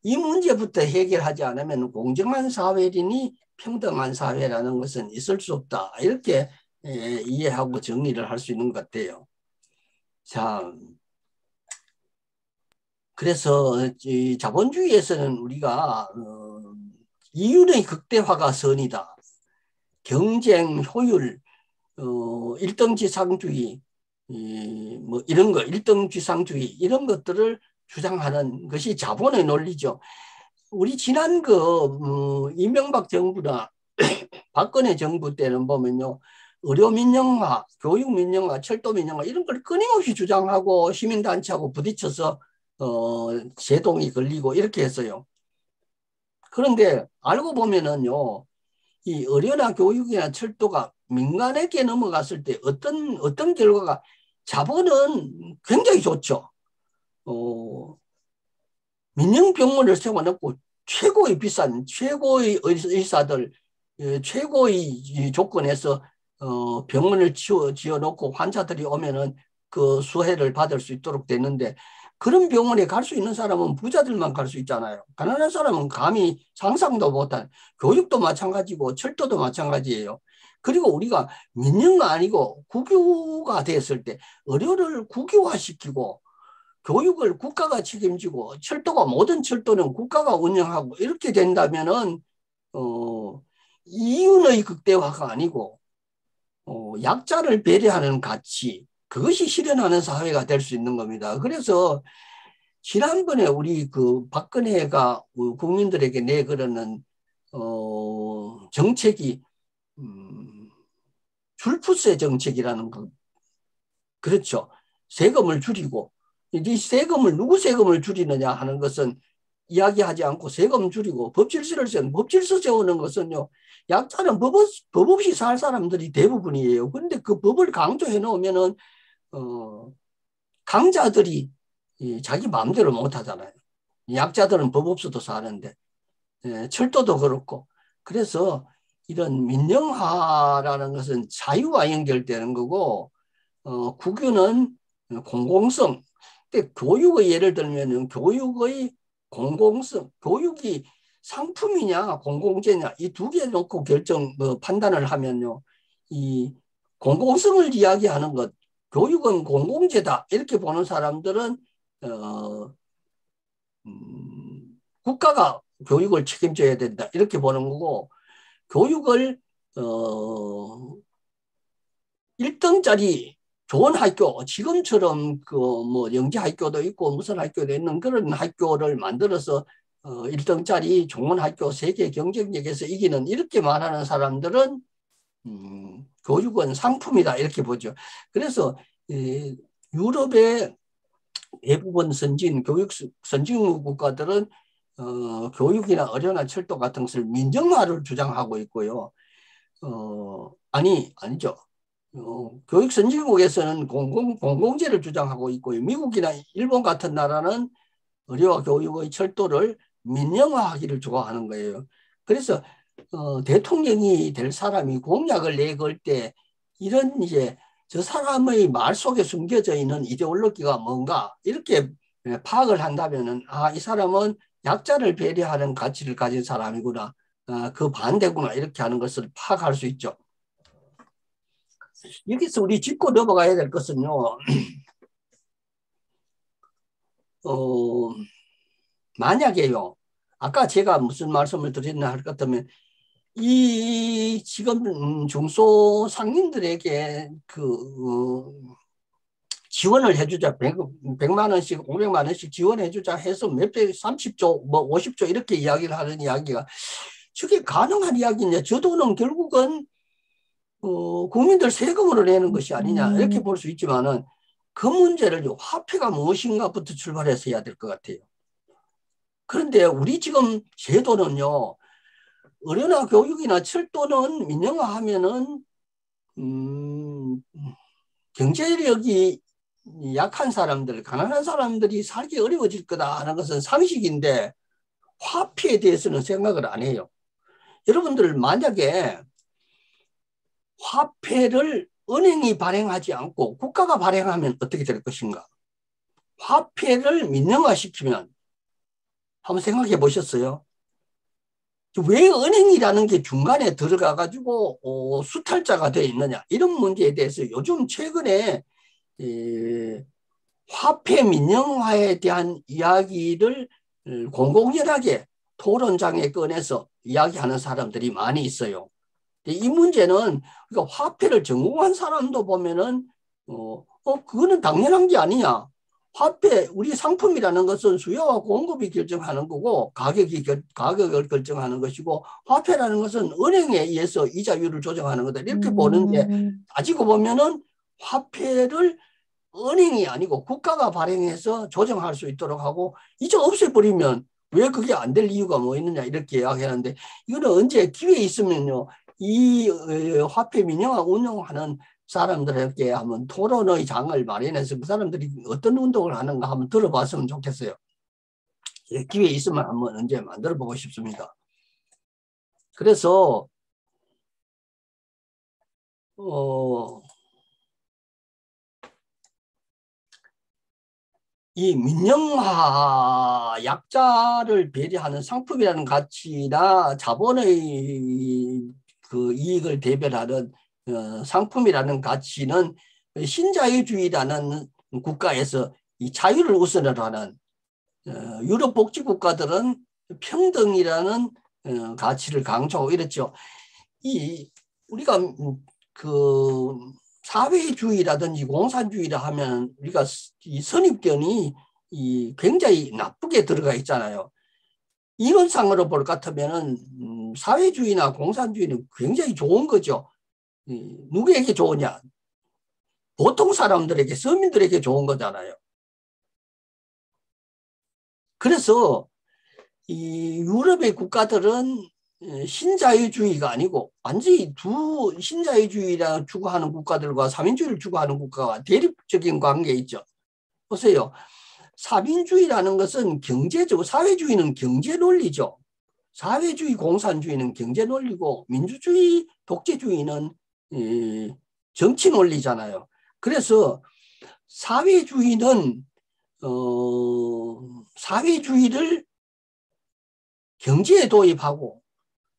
이 문제부터 해결하지 않으면 공정한 사회이니 평등한 사회라는 것은 있을 수 없다. 이렇게 이해하고 정리를 할 수 있는 것 같아요. 자, 그래서 이 자본주의에서는 우리가 이윤의 극대화가 선이다. 경쟁, 효율, 일등지상주의, 뭐 이런 거, 일등지상주의 이런 것들을 주장하는 것이 자본의 논리죠. 우리 지난 이명박 정부나 박근혜 정부 때는 보면요. 의료 민영화, 교육 민영화, 철도 민영화 이런 걸 끊임없이 주장하고 시민단체하고 부딪혀서 제동이 걸리고 이렇게 했어요. 그런데 알고 보면은요. 이 의료나 교육이나 철도가 민간에게 넘어갔을 때 어떤 결과가 자본은 굉장히 좋죠. 민영병원을 세워놓고 최고의 비싼 최고의 의사들 최고의 조건에서 병원을 지어놓고 환자들이 오면은 그 수혜를 받을 수 있도록 됐는데 그런 병원에 갈 수 있는 사람은 부자들만 갈 수 있잖아요. 가난한 사람은 감히 상상도 못한, 교육도 마찬가지고 철도도 마찬가지예요. 그리고 우리가 민영가 아니고 국유가 됐을 때 의료를 국유화시키고 교육을 국가가 책임지고 철도가 모든 철도는 국가가 운영하고 이렇게 된다면은 이윤의 극대화가 아니고 약자를 배려하는 가치, 그것이 실현하는 사회가 될 수 있는 겁니다. 그래서 지난번에 우리 그 박근혜가 국민들에게 내걸은 정책이 줄푸세 정책이라는 거, 그렇죠. 세금을 줄이고 이제 세금을 누구 세금을 줄이느냐 하는 것은 이야기하지 않고 세금 줄이고 법질서를 세우는, 법질서 세우는 것은요, 약자는 법 없이 살 사람들이 대부분이에요. 그런데 그 법을 강조해 놓으면은 강자들이 자기 마음대로 못 하잖아요. 약자들은 법 없어도 사는데. 철도도 그렇고. 그래서 이런 민영화라는 것은 자유와 연결되는 거고, 국유는 공공성. 근데 교육의 예를 들면 교육의 공공성, 교육이 상품이냐 공공재냐 이 두 개 놓고 판단을 하면요, 이 공공성을 이야기하는 것, 교육은 공공재다 이렇게 보는 사람들은 국가가 교육을 책임져야 된다 이렇게 보는 거고, 교육을 1등짜리 좋은 학교, 지금처럼 그 뭐 영재 학교도 있고 무슨 학교도 있는 그런 학교를 만들어서 1등짜리 좋은 학교 세계 경쟁력에서 이기는 이렇게 말하는 사람들은 교육은 상품이다 이렇게 보죠. 그래서 유럽의 대부분 선진 국가들은 교육이나 의료나 철도 같은 것을 민영화를 주장하고 있고요. 아니죠. 교육 선진국에서는 공공재를 주장하고 있고요. 미국이나 일본 같은 나라는 의료와 교육의 철도를 민영화하기를 좋아하는 거예요. 그래서 대통령이 될 사람이 공약을 내걸 때 이런 이제 저 사람의 말 속에 숨겨져 있는 이데올로기가 뭔가 이렇게 파악을 한다면은 이 사람은 약자를 배려하는 가치를 가진 사람이구나. 그 반대구나. 이렇게 하는 것을 파악할 수 있죠. 여기서 우리 짚고 넘어가야 될 것은요, 만약에요, 아까 제가 무슨 말씀을 드렸나 할 것 같으면, 이 지금 중소상인들에게 지원을 해주자, 100만 원씩, 500만 원씩 지원해주자 해서 몇 백, 30조, 뭐 50조 이렇게 이야기를 하는 이야기가, 저게 가능한 이야기냐? 저 돈은 결국은 국민들 세금으로 내는 것이 아니냐 이렇게 볼 수 있지만은 그 문제를 화폐가 무엇인가부터 출발해서 해야 될 것 같아요. 그런데 우리 지금 제도는요, 의료나 교육이나 철도는 민영화하면은 경제력이 약한 사람들, 가난한 사람들이 살기 어려워질 거다 하는 것은 상식인데 화폐에 대해서는 생각을 안 해요. 여러분들 만약에 화폐를 은행이 발행하지 않고 국가가 발행하면 어떻게 될 것인가? 화폐를 민영화시키면 한번 생각해 보셨어요? 왜 은행이라는 게 중간에 들어가 가지고 수탈자가 되어 있느냐 이런 문제에 대해서 요즘 최근에 화폐 민영화에 대한 이야기를 공공연하게 토론장에 꺼내서 이야기하는 사람들이 많이 있어요. 이 문제는 그러니까 화폐를 전공한 사람도 보면은 그거는 당연한 게 아니냐. 화폐 우리 상품이라는 것은 수요와 공급이 결정하는 거고 가격을 결정하는 것이고 화폐라는 것은 은행에 의해서 이자율을 조정하는 거다. 이렇게 보는데 따지고 보면은 화폐를 은행이 아니고 국가가 발행해서 조정할 수 있도록 하고 이제 없애버리면 왜 그게 안 될 이유가 뭐 있느냐 이렇게 이야기하는데 이거는 언제 기회 있으면요. 이 화폐 민영화 운영하는 사람들에게 한번 토론의 장을 마련해서 그 사람들이 어떤 운동을 하는가 한번 들어봤으면 좋겠어요. 기회 있으면 한번 언제 만들어 보고 싶습니다. 그래서 이 민영화 약자를 배려하는 상품이라는 가치나 자본의 그 이익을 대변하는 상품이라는 가치는 신자유주의라는 국가에서 이 자유를 우선을 하는 유럽 복지 국가들은 평등이라는 가치를 강조하고 이랬죠. 이 우리가 그 사회주의라든지 공산주의라 하면 우리가 이 선입견이 굉장히 나쁘게 들어가 있잖아요. 이론상으로 볼 것 같으면은 사회주의나 공산주의는 굉장히 좋은 거죠. 누구에게 좋으냐? 보통 사람들에게, 서민들에게 좋은 거잖아요. 그래서 이 유럽의 국가들은 신자유주의가 아니고 완전히 두 신자유주의라 추구하는 국가들과 사민주의를 추구하는 국가가 대립적인 관계에 있죠. 보세요. 사민주의라는 것은 경제적, 사회주의는 경제 논리죠. 사회주의, 공산주의는 경제 논리고 민주주의, 독재주의는 정치 논리잖아요. 그래서 사회주의는 사회주의를 경제에 도입하고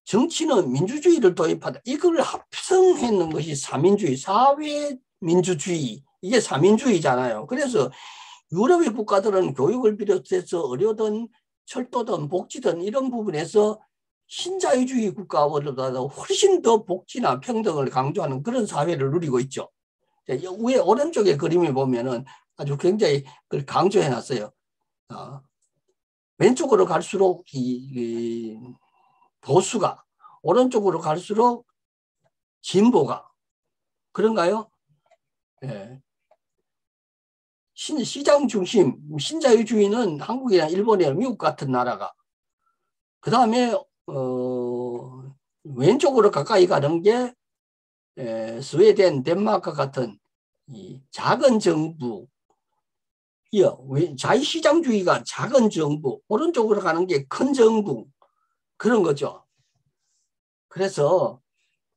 정치는 민주주의를 도입하다. 이걸 합성했는 것이 사민주의, 사회민주주의. 이게 사민주의잖아요. 그래서 유럽의 국가들은 교육을 비롯해서 의료든 철도든 복지든 이런 부분에서 신자유주의 국가보다 훨씬 더 복지나 평등을 강조하는 그런 사회를 누리고 있죠. 위에 오른쪽에 그림을 보면은 아주 굉장히 그걸 강조해 놨어요. 왼쪽으로 갈수록 이 보수가, 오른쪽으로 갈수록 진보가. 그런가요? 예. 시장 중심, 신자유주의는 한국이나 일본이나 미국 같은 나라가. 그 다음에, 왼쪽으로 가까이 가는 게, 스웨덴, 덴마크 같은 이 작은 정부, 자유시장주의가 작은 정부, 오른쪽으로 가는 게 큰 정부, 그런 거죠. 그래서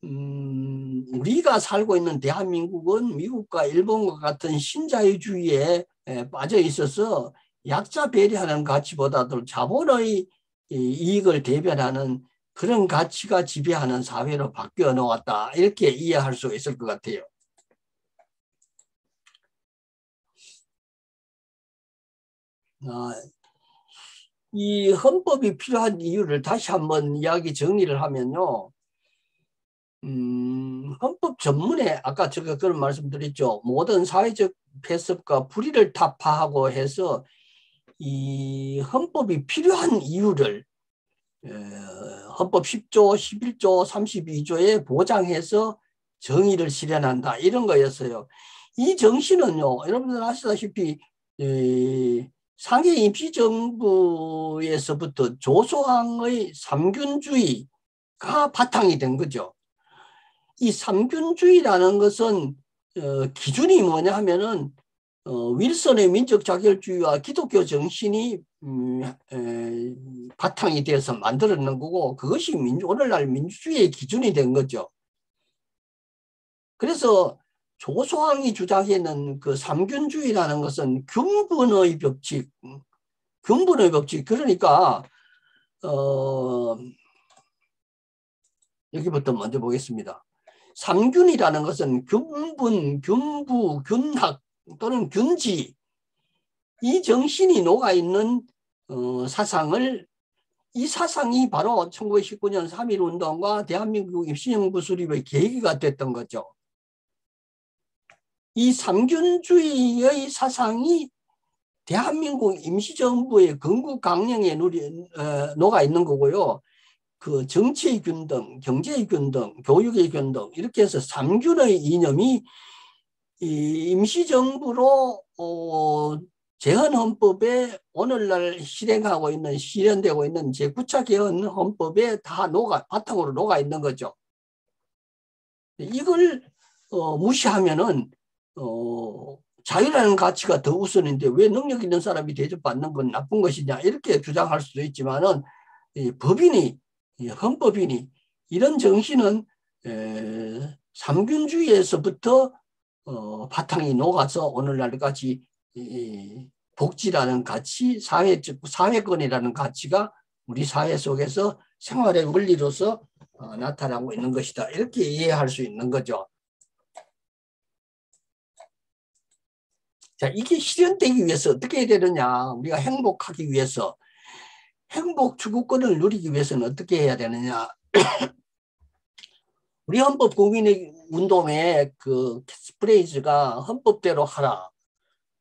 우리가 살고 있는 대한민국은 미국과 일본과 같은 신자유주의에 빠져 있어서 약자 배려하는 가치보다도 자본의 이익을 대변하는 그런 가치가 지배하는 사회로 바뀌어 놓았다. 이렇게 이해할 수 있을 것 같아요. 이 헌법이 필요한 이유를 다시 한번 이야기 정리를 하면요. 헌법 전문에 아까 제가 그런 말씀드렸죠. 모든 사회적 폐습과 불의를 타파하고 해서 이 헌법이 필요한 이유를 헌법 10조, 11조, 32조에 보장해서 정의를 실현한다. 이런 거였어요. 이 정신은요. 여러분들 아시다시피 상해 임시정부에서부터 조소왕의 삼균주의가 바탕이 된 거죠. 이 삼균주의라는 것은 기준이 뭐냐 하면은 윌슨의 민족 자결주의와 기독교 정신이 바탕이 되어서 만들어낸 거고 그것이 오늘날 민주주의의 기준이 된 거죠. 그래서 조소왕이 주장하는 그 삼균주의라는 것은 균분의 법칙, 그러니까 여기부터 먼저 보겠습니다. 삼균이라는 것은 균분, 균부, 균학 또는 균지 이 정신이 녹아있는 사상을 이 사상이 바로 1919년 3.1운동과 대한민국 임시정부 수립의 계기가 됐던 거죠. 이 삼균주의의 사상이 대한민국 임시정부의 건국 강령에 녹아있는 거고요. 그 정치의 균등, 경제의 균등, 교육의 균등 이렇게 해서 삼균의 이념이 이 임시정부로 재헌헌법에 오늘날 실현되고 있는 제9차 개헌 헌법에 다 바탕으로 녹아 있는 거죠. 이걸 무시하면은 자유라는 가치가 더 우선인데 왜 능력 있는 사람이 대접받는 건 나쁜 것이냐 이렇게 주장할 수도 있지만은 법인이 헌법인이 이런 정신은 삼균주의에서부터 바탕이 녹아서 오늘날까지 복지라는 가치, 사회권이라는 가치가 우리 사회 속에서 생활의 원리로서 나타나고 있는 것이다. 이렇게 이해할 수 있는 거죠. 자, 이게 실현되기 위해서 어떻게 해야 되느냐? 우리가 행복하기 위해서, 행복 추구권을 누리기 위해서는 어떻게 해야 되느냐? 우리 헌법 국민의 운동의 그 캐치프레이즈가 헌법대로 하라.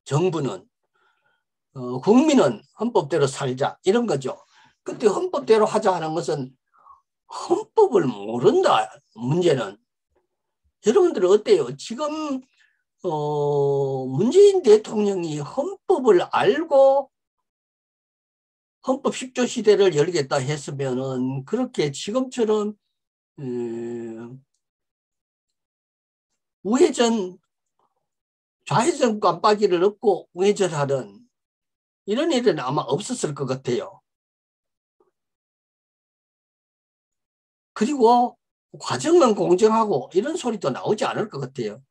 정부는, 국민은 헌법대로 살자. 이런 거죠. 근데 헌법대로 하자 하는 것은 헌법을 모른다. 문제는. 여러분들은 어때요? 지금 문재인 대통령이 헌법을 알고 헌법 10조 시대를 열겠다 했으면은 그렇게 지금처럼 우회전, 좌회전 깜빡이를 얻고 우회전하는 이런 일은 아마 없었을 것 같아요. 그리고 과정은 공정하고 이런 소리도 나오지 않을 것 같아요.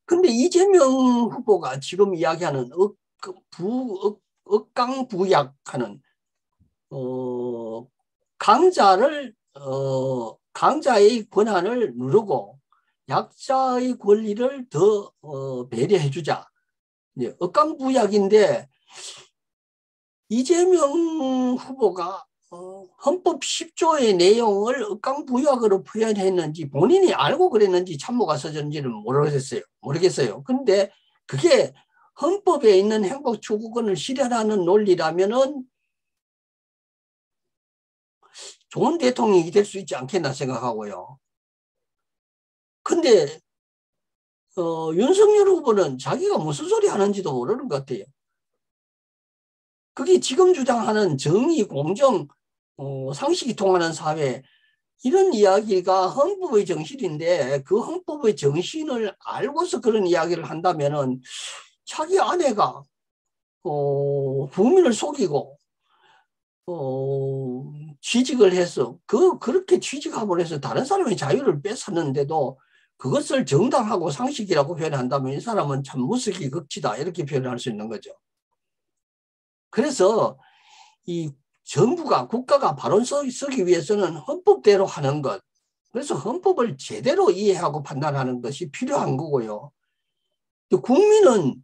근데 이재명 후보가 지금 이야기하는 억강부약하는 강자의 권한을 누르고 약자의 권리를 더 배려해 주자. 억강부약인데 이재명 후보가 헌법 10조의 내용을 억강부약으로 표현했는지 본인이 알고 그랬는지 참모가 써졌는지는 모르겠어요. 근데 그게 헌법에 있는 행복 추구권을 실현하는 논리라면은 좋은 대통령이 될 수 있지 않겠나 생각하고요. 근데 윤석열 후보는 자기가 무슨 소리 하는지도 모르는 것 같아요. 그게 지금 주장하는 정의, 공정, 상식이 통하는 사회 이런 이야기가 헌법의 정신인데 그 헌법의 정신을 알고서 그런 이야기를 한다면은 자기 아내가 국민을 속이고 취직을 해서 그렇게 취직함으로 해서 다른 사람의 자유를 뺏었는데도 그것을 정당하고 상식이라고 표현한다면 이 사람은 참 무식이 극치다 이렇게 표현할 수 있는 거죠. 그래서 이 정부가 국가가 바로 서기 위해서는 헌법대로 하는 것, 그래서 헌법을 제대로 이해하고 판단하는 것이 필요한 거고요. 국민은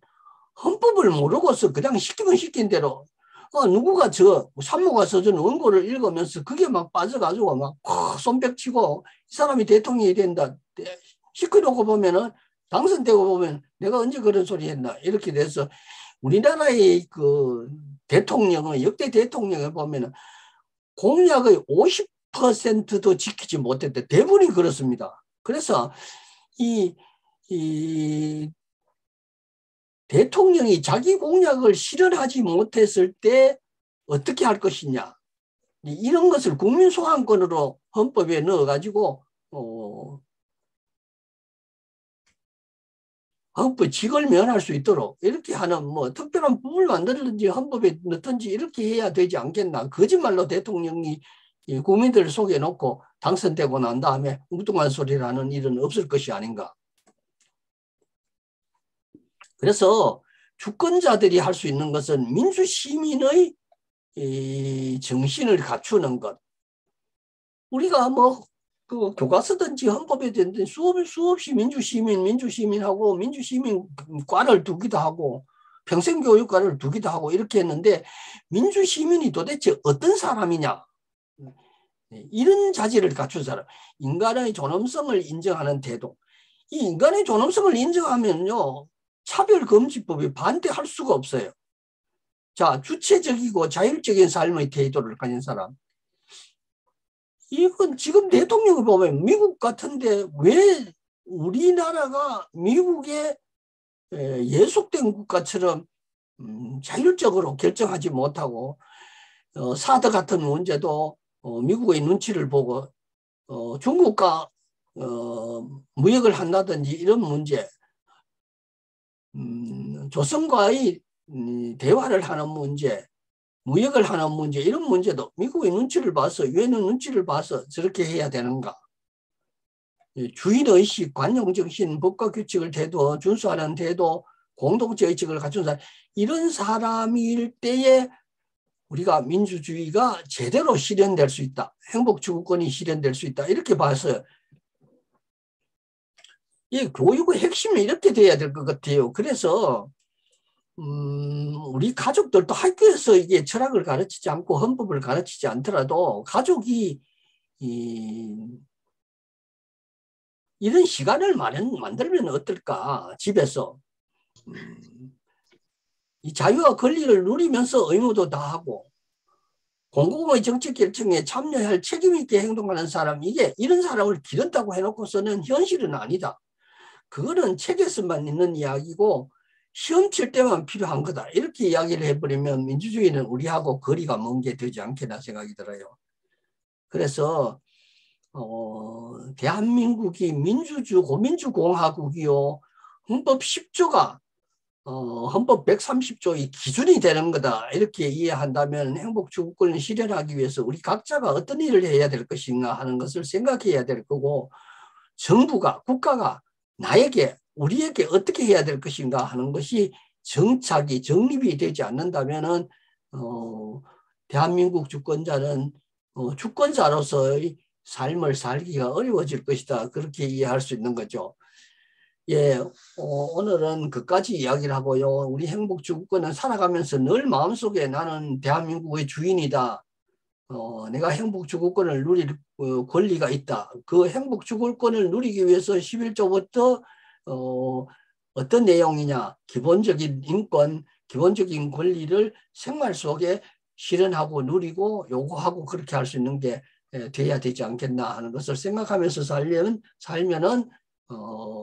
헌법을 모르고서 그냥 시키면 시킨 대로 누구가 산모가 써준 원고를 읽으면서 그게 막 빠져가지고 막 손뼉치고 이 사람이 대통령이 된다 시켜놓고 보면은 당선되고 보면 내가 언제 그런 소리 했나 이렇게 돼서 우리나라의 그 대통령은 역대 대통령을 보면은 공약의 50%도 지키지 못했대. 대부분이 그렇습니다. 그래서 이 대통령이 자기 공약을 실현하지 못했을 때 어떻게 할 것이냐. 이런 것을 국민 소환권으로 헌법에 넣어가지고 헌법 직을 면할 수 있도록 이렇게 하는 뭐 특별한 부분을 만들든지 헌법에 넣든지 이렇게 해야 되지 않겠나. 거짓말로 대통령이 국민들을 속여놓고 당선되고 난 다음에 엉뚱한 소리를 하는 일은 없을 것이 아닌가. 그래서 주권자들이 할 수 있는 것은 민주시민의 정신을 갖추는 것. 우리가 뭐 그 교과서든지 헌법에 된든 수없이 민주시민하고 민주시민과를 두기도 하고 평생교육과를 두기도 하고 이렇게 했는데 민주시민이 도대체 어떤 사람이냐. 이런 자질을 갖춘 사람. 인간의 존엄성을 인정하는 태도. 이 인간의 존엄성을 인정하면요. 차별금지법이 반대할 수가 없어요. 자, 주체적이고 자율적인 삶의 태도를 가진 사람. 이건 지금 대통령을 보면 미국 같은데 왜 우리나라가 미국의 예속된 국가처럼 자율적으로 결정하지 못하고 사드 같은 문제도 미국의 눈치를 보고 중국과 무역을 한다든지 이런 문제, 조선과의 대화를 하는 문제, 무역을 하는 문제 이런 문제도 미국의 눈치를 봐서 유엔의 눈치를 봐서 저렇게 해야 되는가. 주인의식, 관용정신, 법과 규칙을 준수하는 태도, 공동체 의식을 갖춘 사람, 이런 사람일 때에 우리가 민주주의가 제대로 실현될 수 있다. 행복추구권이 실현될 수 있다. 이렇게 봐서 이 교육의 핵심이 이렇게 돼야 될 것 같아요. 그래서 우리 가족들도 학교에서 이게 철학을 가르치지 않고 헌법을 가르치지 않더라도 가족이 이런 시간을 만들면 어떨까? 집에서 이 자유와 권리를 누리면서 의무도 다하고 공공의 정책 결정에 참여할 책임 있게 행동하는 사람, 이게 이런 사람을 기른다고 해놓고서는 현실은 아니다. 그거는 책에서만 있는 이야기고 시험 칠 때만 필요한 거다. 이렇게 이야기를 해버리면 민주주의는 우리하고 거리가 먼 게 되지 않겠나 생각이 들어요. 그래서 대한민국이 민주주 고민주공화국이요. 헌법 10조가 헌법 130조의 기준이 되는 거다. 이렇게 이해한다면 행복주거권을 실현하기 위해서 우리 각자가 어떤 일을 해야 될 것인가 하는 것을 생각해야 될 거고, 정부가, 국가가 나에게, 우리에게 어떻게 해야 될 것인가 하는 것이 정착이, 정립이 되지 않는다면은 대한민국 주권자는 주권자로서의 삶을 살기가 어려워질 것이다. 그렇게 이해할 수 있는 거죠. 예, 오늘은 그까지 이야기를 하고요. 우리 행복주거권은 살아가면서 늘 마음속에 나는 대한민국의 주인이다. 내가 행복주거권을 누릴 권리가 있다. 그 행복주거권을 누리기 위해서 11조부터 어떤 내용이냐. 기본적인 인권, 기본적인 권리를 생활 속에 실현하고 누리고 요구하고 그렇게 할 수 있는 게 돼야 되지 않겠나 하는 것을 생각하면서 살면은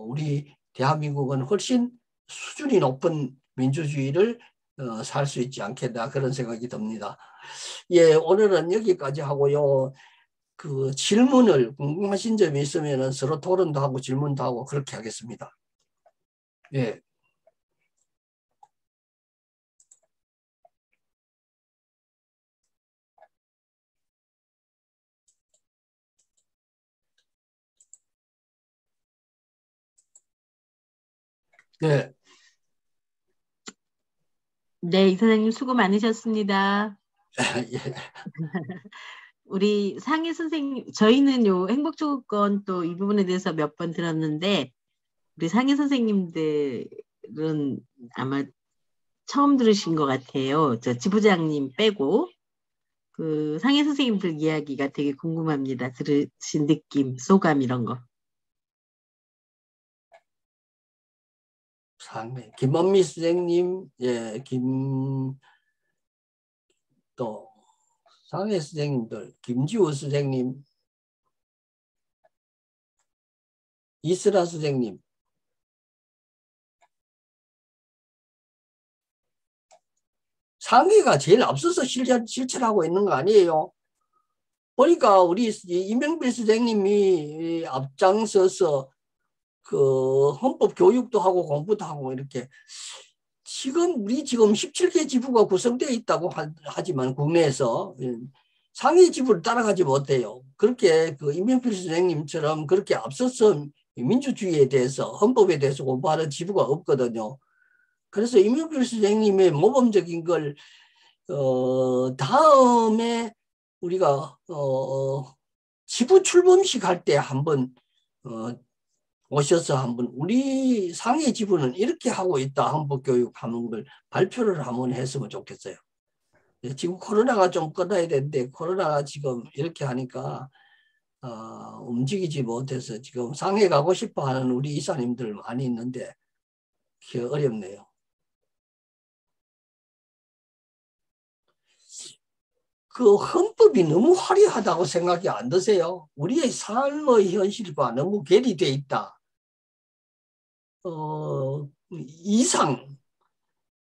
우리 대한민국은 훨씬 수준이 높은 민주주의를 살 수 있지 않겠나 그런 생각이 듭니다. 예, 오늘은 여기까지 하고요. 그 질문을 궁금하신 점이 있으면 서로 토론도 하고 질문도 하고 그렇게 하겠습니다. 예. 네. 네, 이사장님 수고 많으셨습니다. 예. 우리 상해 선생님, 저희는 요 행복주거권 또 이 부분에 대해서 몇 번 들었는데, 우리 상해 선생님들은 아마 처음 들으신 것 같아요. 저 지부장님 빼고. 그 상해 선생님들 이야기가 되게 궁금합니다. 들으신 느낌, 소감 이런 거. 상해. 김원미 선생님, 예, 또 상해 선생님들, 김지호 선생님, 이슬아 선생님. 상해가 제일 앞서서 실천하고 있는 거 아니에요? 보니까 우리 이명필 선생님이 앞장서서 그 헌법 교육도 하고 공부도 하고 이렇게 우리 지금 17개 지부가 구성되어 있다고 하지만 국내에서 상해 지부를 따라가지 못해요. 그렇게 그 이명필 선생님처럼 그렇게 앞서서 민주주의에 대해서 헌법에 대해서 공부하는 지부가 없거든요. 그래서 이명필 선생님의 모범적인 걸 다음에 우리가 지부 출범식 할 때 한번 오셔서 한번 우리 상해 지부는 이렇게 하고 있다 헌법교육 하는 걸 발표를 한번 했으면 좋겠어요. 지금 코로나가 좀 끝나야 되는데 코로나가 지금 이렇게 하니까 움직이지 못해서 지금 상해 가고 싶어 하는 우리 이사님들 많이 있는데 그게 어렵네요. 그 헌법이 너무 화려하다고 생각이 안 드세요? 우리의 삶의 현실과 너무 괴리되어 있다.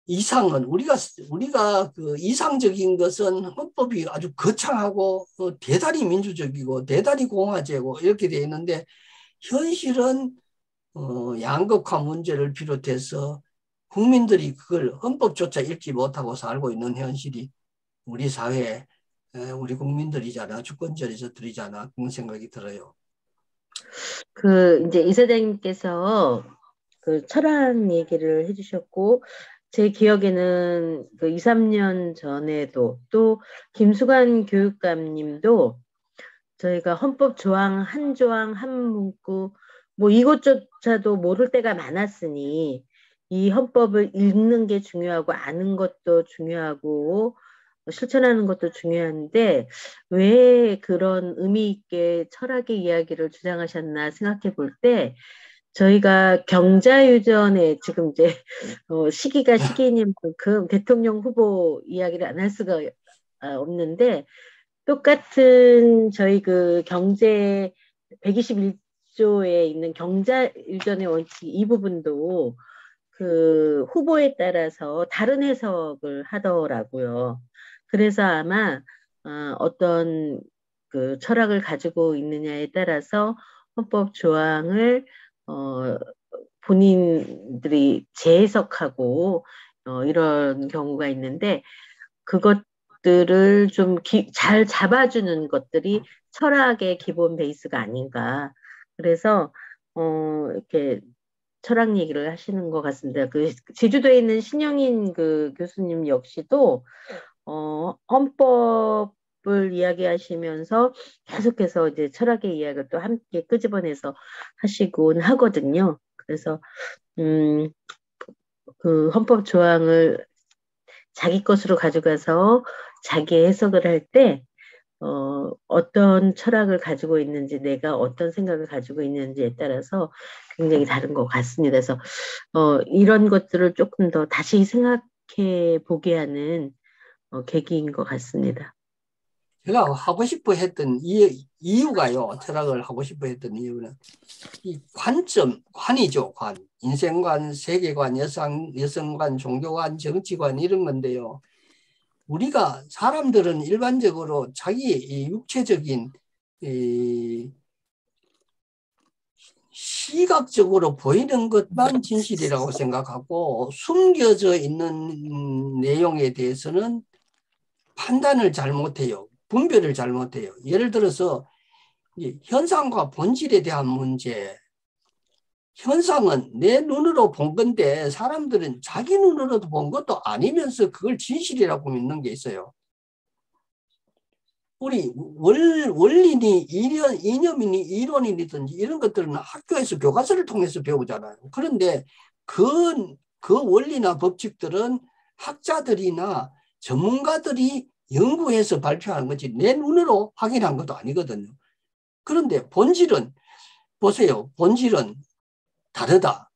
이상은 우리가 그 이상적인 것은 헌법이 아주 거창하고 대단히 민주적이고 대단히 공화제고 이렇게 되어 있는데 현실은 양극화 문제를 비롯해서 국민들이 그걸 헌법조차 읽지 못하고 살고 있는 현실이 우리 사회에 우리 국민들이잖아, 주권자들이잖아 그런 생각이 들어요. 그 이제 이사장님께서 그 철학 얘기를 해주셨고, 제 기억에는 그 2, 3년 전에도 또 김수관 교육감님도 저희가 헌법 조항 한 조항 한 문구 뭐 이것조차도 모를 때가 많았으니 이 헌법을 읽는 게 중요하고 아는 것도 중요하고 실천하는 것도 중요한데 왜 그런 의미 있게 철학의 이야기를 주장하셨나 생각해 볼 때 저희가 경자유전에 지금 이제 시기가 시기인 만큼 대통령 후보 이야기를 안 할 수가 없는데 똑같은 저희 그 경제 121조에 있는 경자유전의 원칙 이 부분도 그 후보에 따라서 다른 해석을 하더라고요. 그래서 아마 어떤 그 철학을 가지고 있느냐에 따라서 헌법 조항을 본인들이 재해석하고 이런 경우가 있는데 그것들을 좀 잘 잡아주는 것들이 철학의 기본 베이스가 아닌가. 그래서 이렇게 철학 얘기를 하시는 것 같습니다. 그 제주도에 있는 신영인 그 교수님 역시도 헌법을 이야기하시면서 계속해서 이제 철학의 이야기를 또 함께 끄집어내서 하시곤 하거든요. 그래서 그 헌법 조항을 자기 것으로 가져가서 자기 해석을 할 때 어떤 철학을 가지고 있는지 내가 어떤 생각을 가지고 있는지에 따라서 굉장히 다른 것 같습니다. 그래서 이런 것들을 조금 더 다시 생각해 보게 하는 계기인 것 같습니다. 제가 하고 싶어 했던 이유가요. 철학을 하고 싶어 했던 이유는 이 관이죠. 관. 인생관, 세계관, 여성관, 종교관, 정치관 이런 건데요. 우리가 사람들은 일반적으로 자기 육체적인 시각적으로 보이는 것만 진실이라고 생각하고 숨겨져 있는 내용에 대해서는 판단을 잘못해요. 분별을 잘못해요. 예를 들어서 현상과 본질에 대한 문제. 현상은 내 눈으로 본 건데 사람들은 자기 눈으로도 본 것도 아니면서 그걸 진실이라고 믿는 게 있어요. 우리 원리니 이념이니 이론이든지 이런 것들은 학교에서 교과서를 통해서 배우잖아요. 그런데 그 원리나 법칙들은 학자들이나 전문가들이 연구해서 발표하는 거지 내 눈으로 확인한 것도 아니거든요. 그런데 본질은 보세요. 본질은 다르다.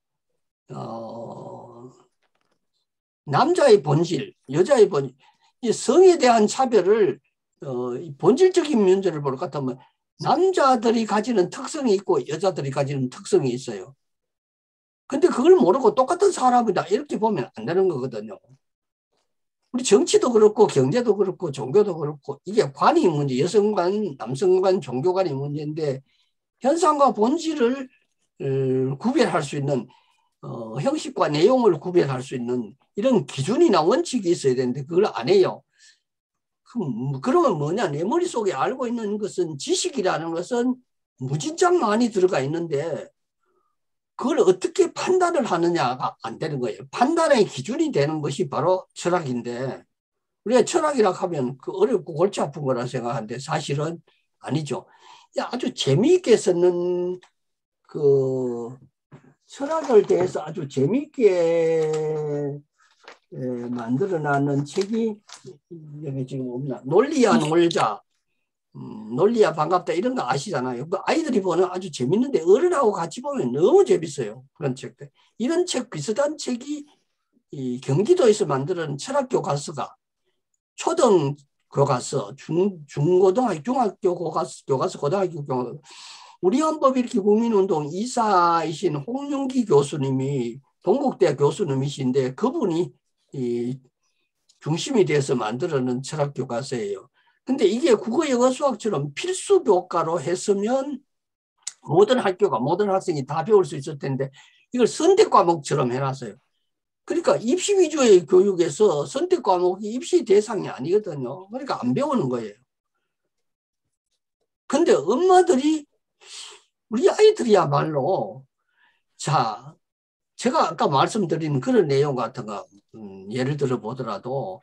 남자의 본질, 여자의 본질, 이 성에 대한 차별을 본질적인 문제를 볼 것 같으면 남자들이 가지는 특성이 있고 여자들이 가지는 특성이 있어요. 근데 그걸 모르고 똑같은 사람이다 이렇게 보면 안 되는 거거든요. 우리 정치도 그렇고 경제도 그렇고 종교도 그렇고 이게 관이 문제, 여성관, 남성관, 종교관이 문제인데 현상과 본질을 구별할 수 있는 형식과 내용을 구별할 수 있는 이런 기준이나 원칙이 있어야 되는데 그걸 안 해요. 그러면 뭐냐? 내 머릿속에 알고 있는 것은 지식이라는 것은 무진장 많이 들어가 있는데 그걸 어떻게 판단을 하느냐가 안 되는 거예요. 판단의 기준이 되는 것이 바로 철학인데 우리가 철학이라고 하면 그 어렵고 골치 아픈 거라 생각하는데 사실은 아니죠. 아주 재미있게 쓰는 그 철학을 대해서 아주 재미있게 만들어놨는 책이 여기 지금 없나? 논리야 놀자, 논리야 반갑다 이런 거 아시잖아요. 그 아이들이 보는 아주 재밌는데 어른하고 같이 보면 너무 재밌어요. 그런 책들. 이런 책 비슷한 책이 이 경기도에서 만드는 철학 교과서가 초등 교과서, 중고등학교, 중학교 교과서, 고등학교 교과서. 우리 헌법일으키 국민운동 이사이신 홍윤기 교수님이 동국대 교수님이신데 그분이 이 중심이 돼서 만들어낸 철학 교과서예요. 근데 이게 국어, 영어, 수학처럼 필수 교과로 했으면 모든 학교가 모든 학생이 다 배울 수 있을 텐데 이걸 선택 과목처럼 해놨어요. 그러니까 입시 위주의 교육에서 선택 과목이 입시 대상이 아니거든요. 그러니까 안 배우는 거예요. 근데 엄마들이 우리 아이들이야말로 자 제가 아까 말씀드린 그런 내용 같은 거 예를 들어 보더라도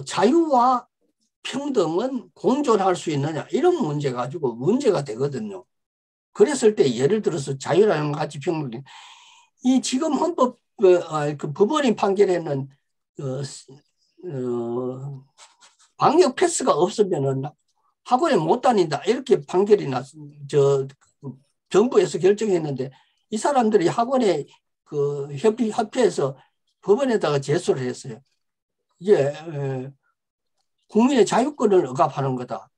자유와 평등은 공존할 수 있느냐 이런 문제 가지고 문제가 되거든요. 그랬을 때 예를 들어서 자유라는 가치 평등 이 지금 헌법 그 법원이 판결에는 방역 패스가 없으면은 학원에 못 다닌다 이렇게 판결이 정부에서 결정했는데 이 사람들이 학원에 그 협회에서 법원에다가 제소를 했어요. 이게 국민의 자유권을 억압하는 거다.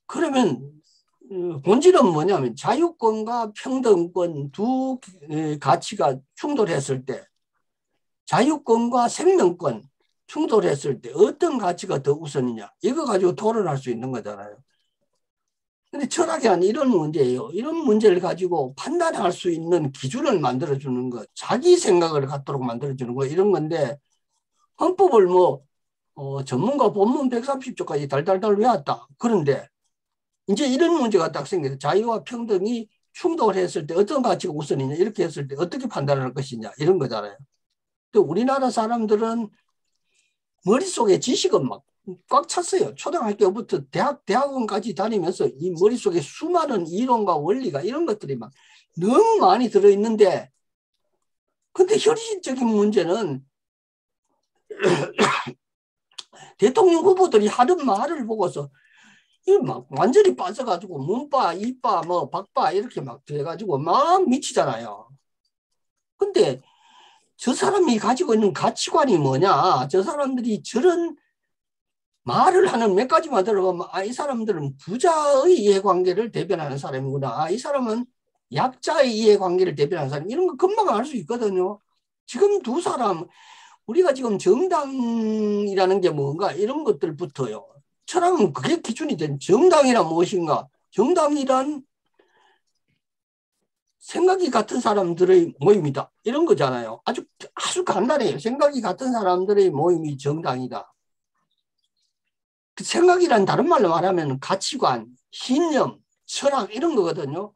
그러면 본질은 뭐냐면 자유권과 평등권 두 가치가 충돌했을 때 자유권과 생명권 충돌했을 때 어떤 가치가 더 우선이냐 이거 가지고 토론할 수 있는 거잖아요. 근데 철학이 아닌 이런 문제예요. 이런 문제를 가지고 판단할 수 있는 기준을 만들어주는 것, 자기 생각을 갖도록 만들어주는 거 이런 건데 헌법을 전문가 본문 130조까지 달달달 외웠다. 그런데 이제 이런 문제가 딱 생겨서 자유와 평등이 충돌했을 때 어떤 가치가 우선이냐 이렇게 했을 때 어떻게 판단할 것이냐 이런 거잖아요. 또 우리나라 사람들은 머릿속에 지식은 막 꽉 찼어요. 초등학교부터 대학원까지 다니면서 이 머릿속에 수많은 이론과 원리가 이런 것들이 막 너무 많이 들어있는데 근데 현실적인 문제는 대통령 후보들이 하는 말을 보고서 이 막 완전히 빠져가지고 문빠, 이빠, 박빠 이렇게 막 돼가지고 막 미치잖아요. 근데 저 사람이 가지고 있는 가치관이 뭐냐? 저 사람들이 저런 말을 하는 몇 가지만 들어보면 이 사람들은 부자의 이해관계를 대변하는 사람이구나. 이 사람은 약자의 이해관계를 대변하는 사람 이런 거 금방 알 수 있거든요. 지금 두 사람 우리가 지금 정당이라는 게 뭔가 이런 것들부터요. 철학은 그게 기준이 된 정당이란 무엇인가? 정당이란 생각이 같은 사람들의 모임이다. 이런 거잖아요. 아주 간단해요. 생각이 같은 사람들의 모임이 정당이다. 그 생각이란 다른 말로 말하면 가치관, 신념, 철학 이런 거거든요.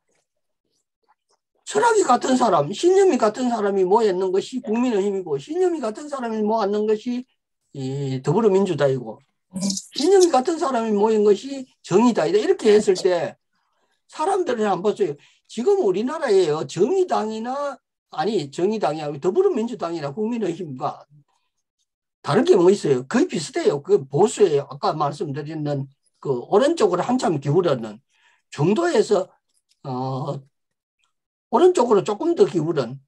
철학이 같은 사람, 신념이 같은 사람이 모였는 것이 국민의힘이고 신념이 같은 사람이 모았는 것이 이 더불어민주당이고 신념이 같은 사람이 모인 것이 정의당이다. 이렇게 했을 때 사람들은 한번 보세요. 지금 우리나라에요. 정의당이나 정의당이 아니고 더불어민주당이나 국민의힘과 다른 게 뭐 있어요? 거의 비슷해요. 그 보수예요. 아까 말씀드리는 그 오른쪽으로 한참 기울었는 정도에서 오른쪽으로 조금 더 기울은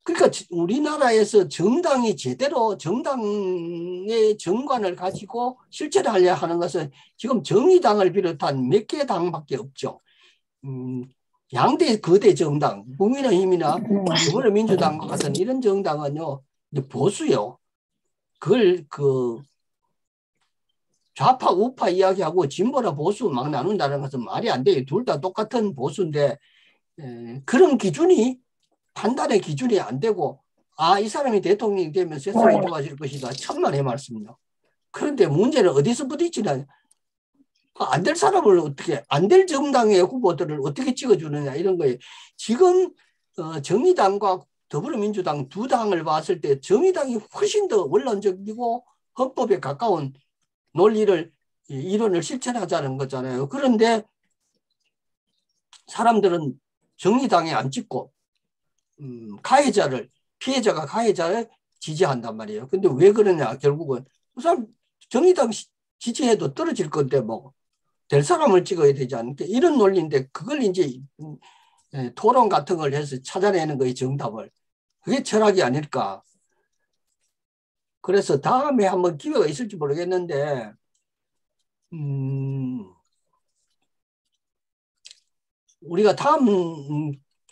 그러니까 우리나라에서 정당이 제대로 정당의 정관을 가지고 실천을 하려 하는 것은 지금 정의당을 비롯한 몇 개 당밖에 없죠. 양대 거대 정당, 국민의힘이나 더불어민주당과 같은 이런 정당은요, 이제 보수요. 그걸 좌파 우파 이야기하고 진보나 보수 막 나눈다는 것은 말이 안 돼요. 둘 다 똑같은 보수인데 그런 기준이 판단의 기준이 안 되고 이 사람이 대통령이 되면 세상이 좋아질 것이다. 천만의 말씀이요. 그런데 문제는 어디서 부딪히냐. 안 될 사람을 어떻게 안 될 정당의 후보들을 어떻게 찍어주느냐 이런 거예요. 지금 정의당과 더불어민주당 두 당을 봤을 때 정의당이 훨씬 더 원론적이고 헌법에 가까운 이론을 실천하자는 거잖아요. 그런데 사람들은 정의당에 안 찍고 피해자가 가해자를 지지한단 말이에요. 근데 왜 그러냐 결국은 그 사람 정의당 지지해도 떨어질 건데 될 사람을 찍어야 되지 않을까 이런 논리인데 그걸 이제 토론 같은 걸 해서 찾아내는 거예요. 정답을. 그게 철학이 아닐까. 그래서 다음에 한번 기회가 있을지 모르겠는데 우리가 다음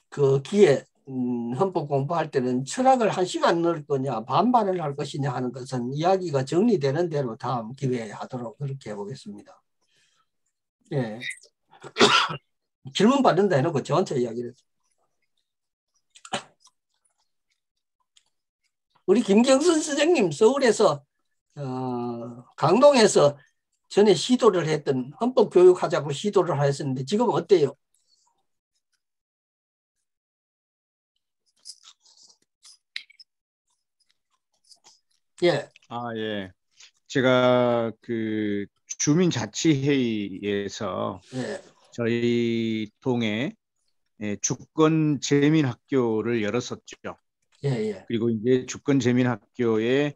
그 기회 헌법 공부할 때는 철학을 1시간 넣을 거냐 반반을 할 것이냐 하는 것은 이야기가 정리되는 대로 다음 기회에 하도록 그렇게 해보겠습니다. 예. 질문 받는다 해놓고 전체 이야기를. 우리 김경순 선생님 서울에서 강동에서 전에 시도를 했던 헌법 교육하자고 시도를 했었는데 지금 어때요? 예, 예. 제가 그 주민자치회의에서 예, 저희 동에 주권 재민 학교를 열었었죠. 예, 예, 그리고 이제 주권 재민 학교의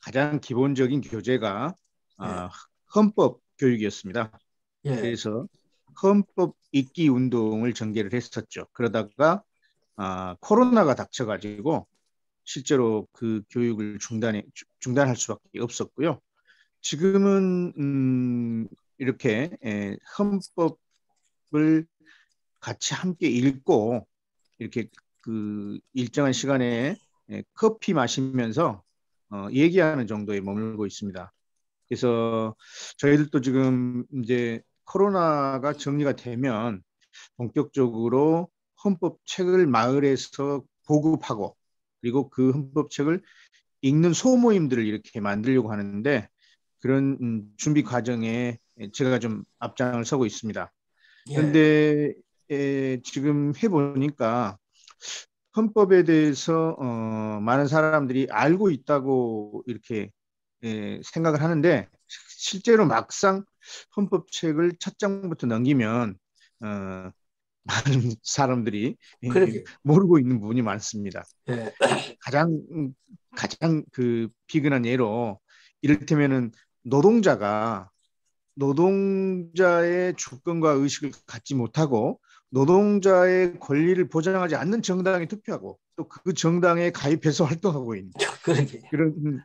가장 기본적인 교재가 예, 헌법 교육이었습니다. 예, 그래서 헌법 읽기 운동을 전개를 했었죠. 그러다가 코로나가 닥쳐가지고 실제로 그 교육을 중단할 수밖에 없었고요. 지금은 이렇게 헌법을 같이 함께 읽고 이렇게 그 일정한 시간에 커피 마시면서 얘기하는 정도에 머물고 있습니다. 그래서 저희들도 지금 이제 코로나가 정리가 되면 본격적으로 헌법책을 마을에서 보급하고 그리고 그 헌법책을 읽는 소모임들을 이렇게 만들려고 하는데 그런 준비 과정에 제가 좀 앞장을 서고 있습니다. 예, 그런데 지금 해보니까 헌법에 대해서 많은 사람들이 알고 있다고 이렇게 생각을 하는데 실제로 막상 헌법책을 첫 장부터 넘기면 어, 많은 사람들이 그러게. 모르고 있는 부분이 많습니다. 예, 가장 그 비근한 예로 이를테면은 노동자의 주권과 의식을 갖지 못하고 노동자의 권리를 보장하지 않는 정당에 투표하고 또 그 정당에 가입해서 활동하고 있는 그러게. 그런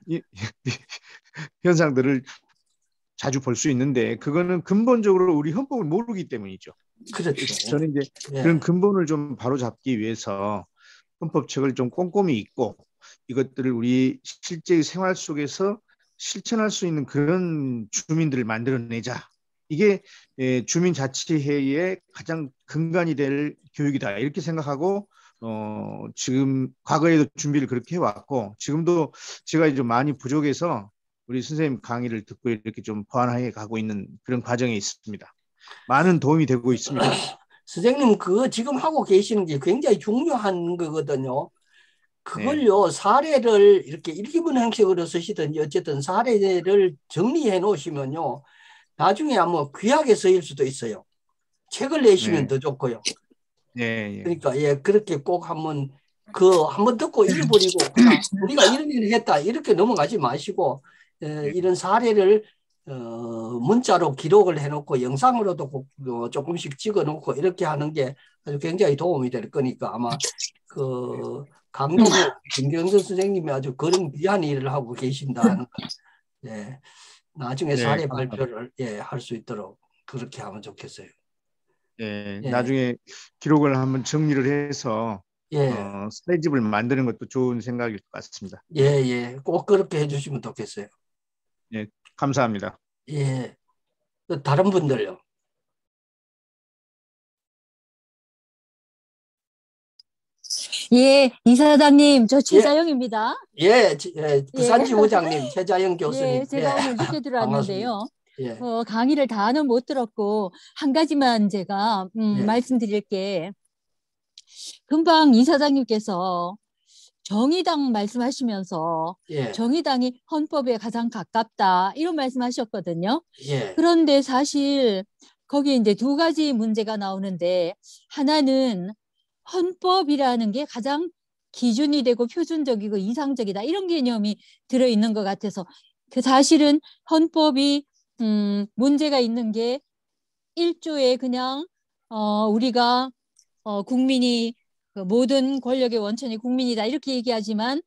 현상들을 자주 볼 수 있는데 그거는 근본적으로 우리 헌법을 모르기 때문이죠. 그렇죠. 저는 이제 예, 그런 근본을 좀 바로잡기 위해서 헌법책을 좀 꼼꼼히 읽고 이것들을 우리 실제 생활 속에서 실천할 수 있는 그런 주민들을 만들어내자. 이게 주민자치회의의 가장 근간이 될 교육이다. 이렇게 생각하고 지금 과거에도 준비를 그렇게 해왔고 지금도 제가 좀 많이 부족해서 우리 선생님 강의를 듣고 이렇게 좀 보완해 가고 있는 그런 과정에 있습니다. 많은 도움이 되고 있습니다. 선생님, 그거 지금 하고 계시는 게 굉장히 중요한 거거든요. 네, 그걸요, 사례를 이렇게 일기문 형식으로 쓰시든지 어쨌든 사례를 정리해 놓으시면요, 나중에 아마 귀하게 쓰일 수도 있어요. 책을 내시면 네, 더 좋고요. 네, 예. 그러니까, 예, 그렇게 꼭 한번, 한번 듣고 잊어버리고, 그냥 우리가 이런 일을 했다, 이렇게 넘어가지 마시고, 네, 이런 사례를, 문자로 기록을 해놓고, 영상으로도 조금씩 찍어 놓고, 이렇게 하는 게 아주 굉장히 도움이 될 거니까, 아마, 강동구 김경선 선생님이 아주 그런 귀한 일을 하고 계신다 하는 거, 예, 나중에 네, 사례 감사합니다. 발표를, 예, 할 수 있도록 그렇게 하면 좋겠어요. 네, 예, 나중에 기록을 한번 정리를 해서 예. 사회집을 만드는 것도 좋은 생각일 것 같습니다. 예, 예. 꼭 그렇게 해주시면 좋겠어요. 네, 감사합니다. 예. 또 다른 분들요. 예, 이사장님, 저 예, 최자영입니다. 예, 예. 예, 부산지부장님, 최자영 예, 교수님. 예, 제가 오늘 늦게 반갑습니다. 들어왔는데요. 예, 강의를 다는 못 들었고, 한 가지만 제가, 예, 말씀드릴 게, 금방 이사장님께서 정의당 말씀하시면서 예, 정의당이 헌법에 가장 가깝다, 이런 말씀하셨거든요. 예, 그런데 사실 거기에 이제 두 가지 문제가 나오는데, 하나는 헌법이라는 게 가장 기준이 되고 표준적이고 이상적이다, 이런 개념이 들어있는 것 같아서, 그 사실은 헌법이 문제가 있는 게 일조에 그냥 우리가 국민이 그 모든 권력의 원천이 국민이다, 이렇게 얘기하지만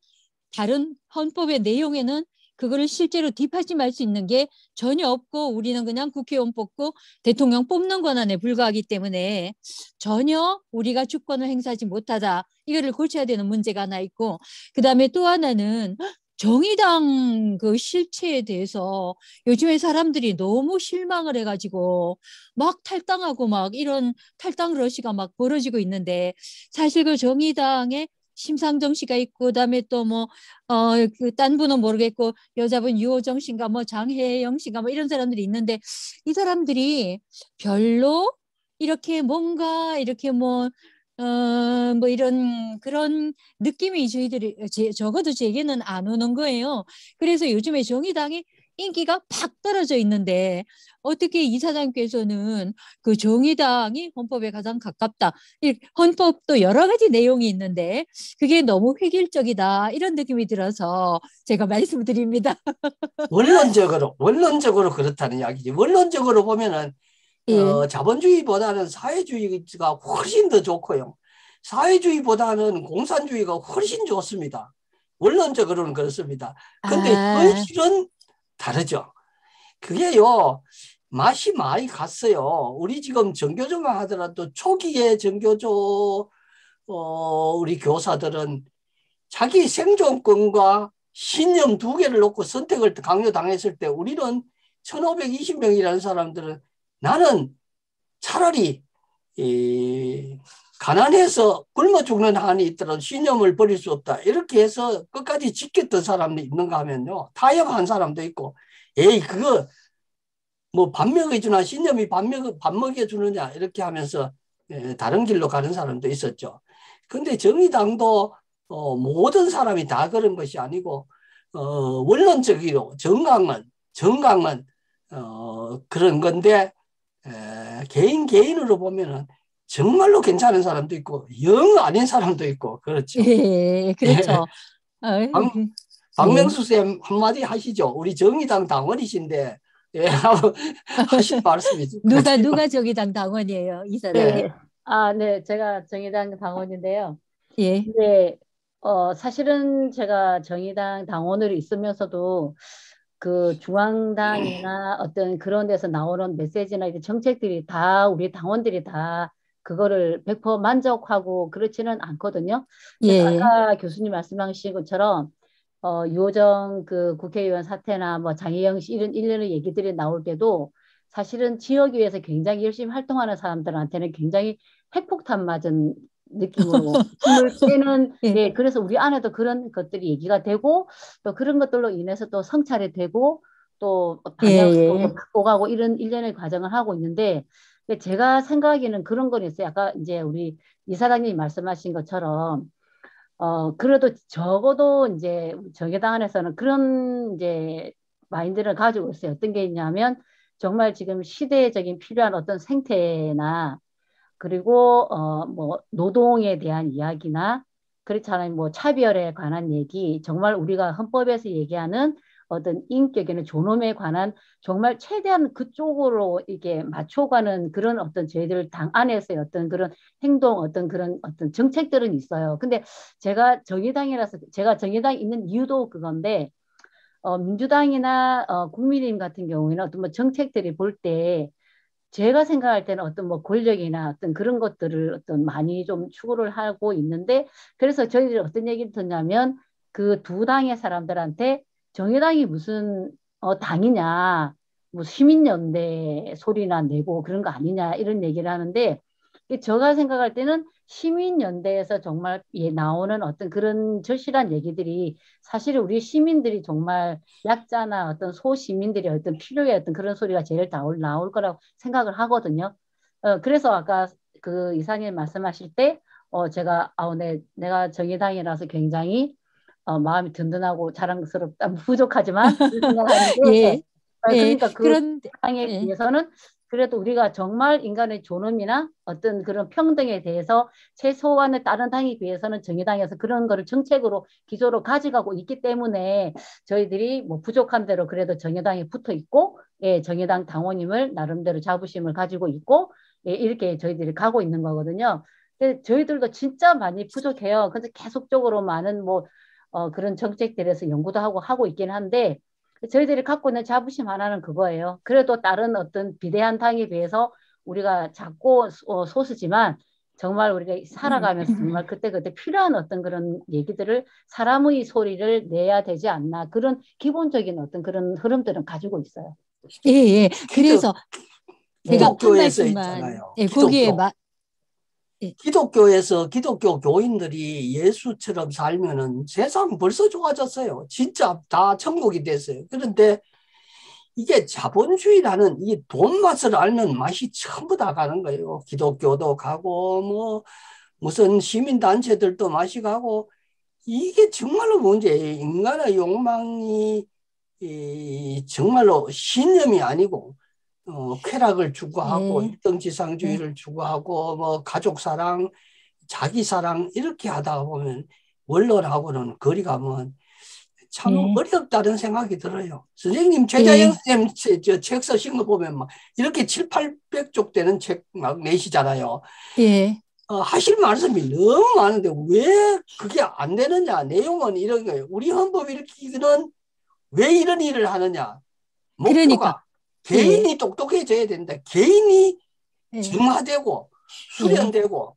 다른 헌법의 내용에는 그거를 실제로 뒷받침할 수 있는 게 전혀 없고, 우리는 그냥 국회의원 뽑고 대통령 뽑는 권한에 불과하기 때문에 전혀 우리가 주권을 행사하지 못하다, 이거를 고쳐야 되는 문제가 하나 있고, 그다음에 또 하나는 정의당 그 실체에 대해서 요즘에 사람들이 너무 실망을 해가지고 막 탈당하고 막 이런 탈당 러시가 막 벌어지고 있는데, 사실 그 정의당에 심상정 씨가 있고, 그다음에 또 뭐 그 딴 분은 모르겠고, 여자분 유호정 씨인가 뭐 장혜영 씨인가 뭐 이런 사람들이 있는데, 이 사람들이 별로 이렇게 뭔가 이렇게 뭐 뭐 이런 그런 느낌이 저희들이 적어도 제게는 안 오는 거예요. 그래서 요즘에 정의당이 인기가 팍 떨어져 있는데 어떻게 이사장께서는 그 정의당이 헌법에 가장 가깝다. 헌법도 여러 가지 내용이 있는데 그게 너무 획일적이다. 이런 느낌이 들어서 제가 말씀드립니다. 원론적으로 그렇다는 이야기지. 원론적으로 보면은 예. 자본주의보다는 사회주의가 훨씬 더 좋고요. 사회주의보다는 공산주의가 훨씬 좋습니다. 원론적으로는 그렇습니다. 근데 아, 현실은 다르죠. 그게요, 맛이 많이 갔어요. 우리 지금 전교조만 하더라도 초기에 전교조 우리 교사들은 자기 생존권과 신념 두 개를 놓고 선택을 강요당했을 때 우리는 1520명이라는 사람들은 나는 차라리 가난해서 굶어 죽는 한이 있더라도 신념을 버릴 수 없다. 이렇게 해서 끝까지 지켰던 사람이 있는가 하면요. 타협한 사람도 있고 에이 그거 뭐 밥 먹여주나 신념이 밥 먹여주느냐 이렇게 하면서 다른 길로 가는 사람도 있었죠. 근데 정의당도 모든 사람이 다 그런 것이 아니고 원론적으로 정강은 그런 건데 개인으로 보면은 정말로 괜찮은 사람도 있고 영 아닌 사람도 있고 그렇죠. 예, 그렇죠. 예. 박명수 쌤 한마디 하시죠. 우리 정의당 당원이신데 예, 하실 말씀이죠. 누가 정의당 당원이에요, 이사장님? 네. 네. 네. 제가 정의당 당원인데요. 예. 근데 사실은 제가 정의당 당원으로 있으면서도 그 중앙당이나 어떤 그런 데서 나오는 메시지나 이런 정책들이 다 우리 당원들이 다 그거를 100% 만족하고 그렇지는 않거든요. 그래서 예. 아까 교수님 말씀하신 것처럼 유호정 그 국회의원 사태나 뭐 장혜영 씨 이런 일련의 얘기들이 나올 때도 사실은 지역위에서 굉장히 열심히 활동하는 사람들한테는 굉장히 핵폭탄 맞은 느낌으로 힘을 빼는 예. 예, 그래서 우리 안에도 그런 것들이 얘기가 되고 또 그런 것들로 인해서 또 성찰이 되고 또 방향을 예, 또 예. 바꿔가고 이런 일련의 과정을 하고 있는데 제가 생각하기에는 그런 건 있어요. 아까 이제 우리 이사장님이 말씀하신 것처럼 그래도 적어도 이제 정의당 안에서는 그런 이제 마인드를 가지고 있어요. 어떤 게 있냐면 정말 지금 시대적인 필요한 어떤 생태나 그리고 뭐 노동에 대한 이야기나 그렇잖아요. 뭐 차별에 관한 얘기, 정말 우리가 헌법에서 얘기하는 어떤 인격에는 존엄에 관한 정말 최대한 그쪽으로 이게 맞춰가는 그런 어떤 저희들 당 안에서의 어떤 그런 행동, 어떤 그런 어떤 정책들은 있어요. 근데 제가 정의당이라서 제가 정의당에 있는 이유도 그건데 민주당이나 국민의힘 같은 경우에는 어떤 뭐 정책들이 볼 때 제가 생각할 때는 어떤 뭐 권력이나 어떤 그런 것들을 어떤 많이 좀 추구를 하고 있는데 그래서 저희들이 어떤 얘기를 듣냐면 그 두 당의 사람들한테 정의당이 무슨 당이냐 뭐 시민연대 소리나 내고 그런 거 아니냐 이런 얘기를 하는데 제가 생각할 때는 시민연대에서 정말 나오는 어떤 그런 절실한 얘기들이 사실 우리 시민들이 정말 약자나 어떤 소시민들이 어떤 필요의 어떤 그런 소리가 제일 나올 거라고 생각을 하거든요. 그래서 아까 그 이사님 말씀하실 때 제가 내가 정의당이라서 굉장히 마음이 든든하고 자랑스럽다 부족하지만 생각하는데 예. 예. 그러니까 그 그런데 당에 예. 비해서는 그래도 우리가 정말 인간의 존엄이나 어떤 그런 평등에 대해서 최소한의 다른 당에 비해서는 정의당에서 그런 거를 정책으로 기조로 가져가고 있기 때문에 저희들이 뭐 부족한 대로 그래도 정의당에 붙어 있고 예, 정의당 당원임을 나름대로 자부심을 가지고 있고 예, 이렇게 저희들이 가고 있는 거거든요. 근데 저희들도 진짜 많이 부족해요. 그래서 계속적으로 많은 뭐 그런 정책들에서 연구도 하고 있긴 한데 저희들이 갖고 있는 자부심 하나는 그거예요. 그래도 다른 어떤 비대한 당에 비해서 우리가 작고 소수지만 정말 우리가 살아가면서 정말 그때그때 필요한 어떤 그런 얘기들을 사람의 소리를 내야 되지 않나 그런 기본적인 어떤 그런 흐름들은 가지고 있어요. 예, 예. 그래서 제가 한 기독교에서 말씀만 있잖아요. 예, 거기에 예. 기독교에서 기독교 교인들이 예수처럼 살면은 세상 벌써 좋아졌어요. 진짜 다 천국이 됐어요. 그런데 이게 자본주의라는 이 돈 맛을 알면 맛이 전부 다 가는 거예요. 기독교도 가고 무슨 시민단체들도 마시가고 이게 정말로 문제예요. 인간의 욕망이 정말로 신념이 아니고 쾌락을 추구하고 예. 일등지상주의를 추구하고 뭐 가족사랑, 자기사랑 이렇게 하다 보면 원론하고는 거리가 먼 참 예. 어렵다는 생각이 들어요. 선생님, 예. 최자영 선생님 책 쓰신 거 보면 막 이렇게 700~800쪽 되는 책 막 내시잖아요. 예. 하실 말씀이 너무 많은데 왜 그게 안 되느냐. 내용은 이런 거예요. 우리 헌법 일으키기는 왜 이런 일을 하느냐. 목표가 그러니까. 개인이 똑똑해져야 된다. 개인이 예. 정화되고 수련되고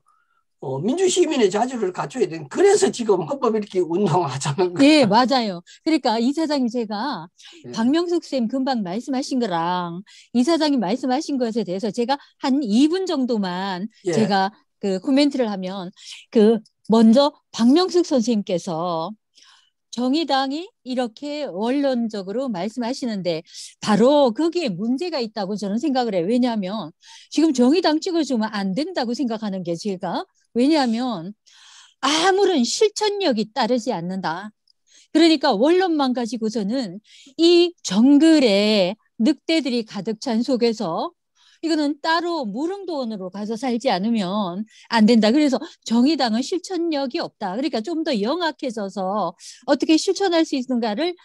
민주시민의 자주를 갖춰야 되는. 그래서 지금 헌법 일으키기 운동하자는 거예요. 네, 맞아요. 그러니까 이사장님 제가 예. 박명숙 쌤 금방 말씀하신 거랑 이사장님 말씀하신 것에 대해서 제가 한 2분 정도만 예. 제가 그 코멘트를 하면 먼저 박명숙 선생님께서 정의당이 이렇게 원론적으로 말씀하시는데 바로 거기에 문제가 있다고 저는 생각을 해요. 왜냐하면 지금 정의당 찍어주면 안 된다고 생각하는 게 제가 왜냐하면 아무런 실천력이 따르지 않는다. 그러니까 원론만 가지고서는 이 정글에 늑대들이 가득 찬 속에서 이거는 따로 무릉도원으로 가서 살지 않으면 안 된다. 그래서 정의당은 실천력이 없다. 그러니까 좀 더 영악해져서 어떻게 실천할 수 있는가를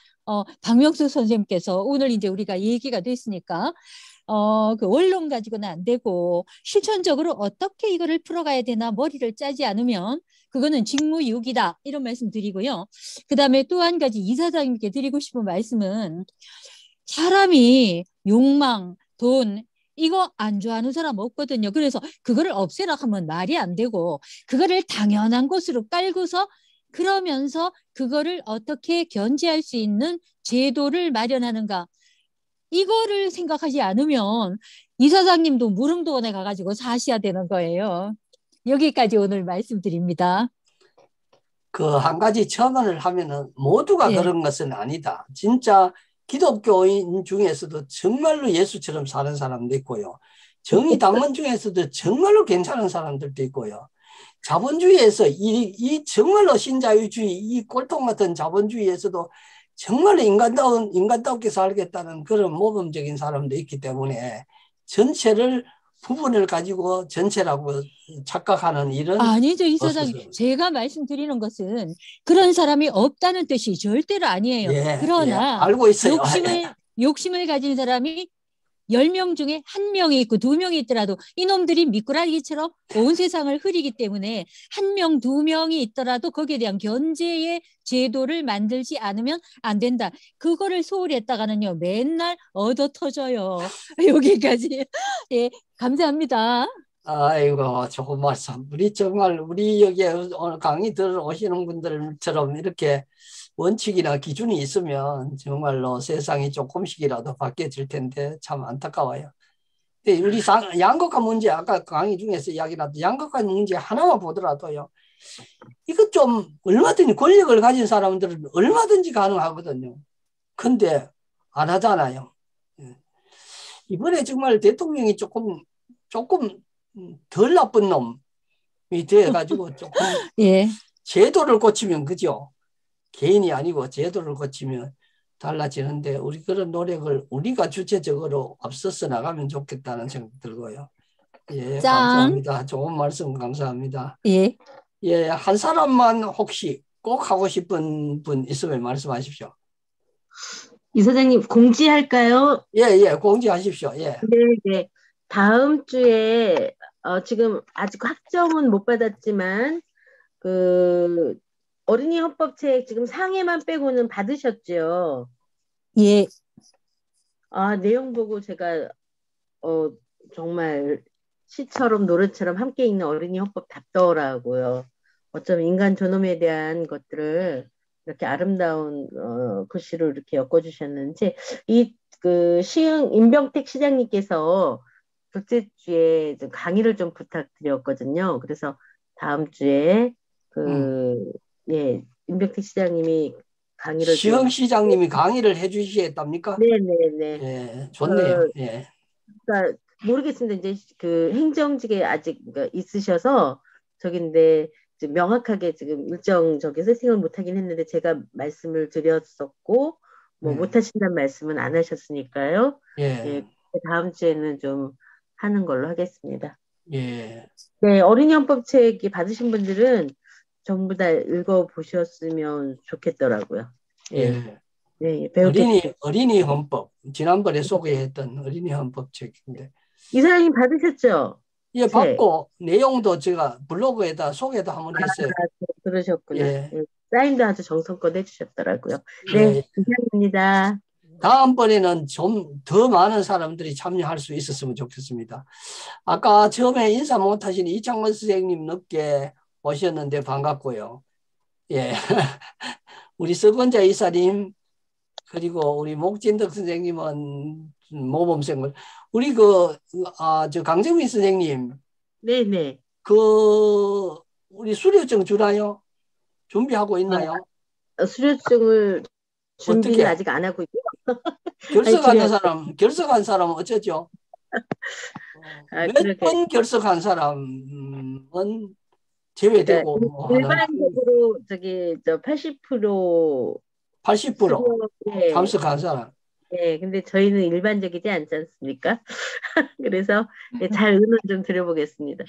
박명수 선생님께서 오늘 이제 우리가 얘기가 됐으니까 그 원론 가지고는 안 되고 실천적으로 어떻게 이거를 풀어가야 되나 머리를 짜지 않으면 그거는 직무유기다. 이런 말씀 드리고요. 그다음에 또 한 가지 이사장님께 드리고 싶은 말씀은 사람이 욕망, 돈 이거 안 좋아하는 사람 없거든요. 그래서 그거를 없애라 하면 말이 안 되고 그거를 당연한 것으로 깔고서 그러면서 그거를 어떻게 견제할 수 있는 제도를 마련하는가. 이거를 생각하지 않으면 이사장님도 무릉도원에 가가지고 사셔야 되는 거예요. 여기까지 오늘 말씀드립니다. 그 한 가지 첨언을 하면은 모두가 예. 그런 것은 아니다. 진짜 기독교인 중에서도 정말로 예수처럼 사는 사람도 있고요. 정의당원 중에서도 정말로 괜찮은 사람들도 있고요. 자본주의에서 이 정말로 신자유주의, 이 꼴통 같은 자본주의에서도 정말로 인간답게 살겠다는 그런 모범적인 사람도 있기 때문에 전체를 부분을 가지고 전체라고 착각하는 일은 아니죠, 이사장님. 없어서. 제가 말씀드리는 것은 그런 사람이 없다는 뜻이 절대로 아니에요. 예, 그러나 알고 있어요. 욕심을 가진 사람이 10명 중에 1명이 있고 2명이 있더라도 이놈들이 미꾸라지처럼 온 세상을 흐리기 때문에 1명, 2명이 있더라도 거기에 대한 견제의 제도를 만들지 않으면 안 된다. 그거를 소홀히 했다가는요. 맨날 얻어 터져요. 여기까지. 예, 감사합니다. 아이고, 좋은 말씀. 우리 여기에 오늘 강의 들어오시는 분들처럼 이렇게 원칙이나 기준이 있으면 정말로 세상이 조금씩이라도 바뀌어질 텐데 참 안타까워요. 근데 우리 양극화 문제, 아까 강의 중에서 이야기 나왔던 양극화 문제 하나만 보더라도요. 이거 좀 얼마든지 권력을 가진 사람들은 얼마든지 가능하거든요. 근데 안 하잖아요. 이번에 정말 대통령이 조금 덜 나쁜 놈이 돼가지고 조금 예. 제도를 고치면 그죠? 개인이 아니고 제도를 고치면 달라지는데 우리 그런 노력을 우리가 주체적으로 앞서서 나가면 좋겠다는 생각 들고요. 예, 짱. 감사합니다. 좋은 말씀 감사합니다. 예. 예, 한 사람만 혹시 꼭 하고 싶은 분 있으면 말씀하십시오. 이사장님 공지할까요? 예, 공지하십시오. 예. 네. 다음 주에 지금 아직 확정은 못 받았지만 그 어린이 헌법책 지금 상해만 빼고는 받으셨죠? 예. 내용 보고 제가 정말 시처럼 노래처럼 함께 읽는 어린이 헌법 답더라고요. 어쩌면 인간 존엄에 대한 것들을 이렇게 아름다운 글씨로 이렇게 엮어주셨는지 그 임병택 시장님께서 둘째 주에 좀 강의를 좀 부탁드렸거든요. 그래서 다음 주에 임병택 시장님이 강의를 시흥 시장님이 강의를 해주시겠답니까? 네네네. 예, 좋네요. 예. 그러니까 모르겠습니다. 이제 그 행정직에 아직 있으셔서 저긴데 지금 명확하게 지금 일정 저기 세팅을 못하긴 했는데 제가 말씀을 드렸었고 뭐 못하신다는 말씀은 안 하셨으니까요. 예, 다음 주에는 좀 하는 걸로 하겠습니다. 예. 네, 어린이 헌법 책이 받으신 분들은 전부 다 읽어보셨으면 좋겠더라고요. 예. 네, 어린이 헌법. 지난번에 소개했던 어린이 헌법 책인데. 이사장님 받으셨죠? 예, 받고 내용도 제가 블로그에다 소개도 한번 했어요. 그러셨구나. 예. 사인도 아주 정성껏 해주셨더라고요. 네, 예. 감사합니다. 다음번에는 좀 더 많은 사람들이 참여할 수 있었으면 좋겠습니다. 아까 처음에 인사 못하신 이창원 선생님 늦게 오셨는데 반갑고요. 예. 우리 서건자 이사님, 그리고 우리 목진덕 선생님은 모범생을, 우리 저 강정민 선생님. 네네. 우리 수료증 주나요? 준비하고 있나요? 수료증을 준비는 어떻게? 아직 안 하고 있고요. 결석한 사람은 어쩌죠? 몇 번 결석한 사람은 제외되고 네, 일반적으로 저기 80% 참석한 사람. 네, 근데 저희는 일반적이지 않지 않습니까? 그래서 잘 의논 좀 드려보겠습니다.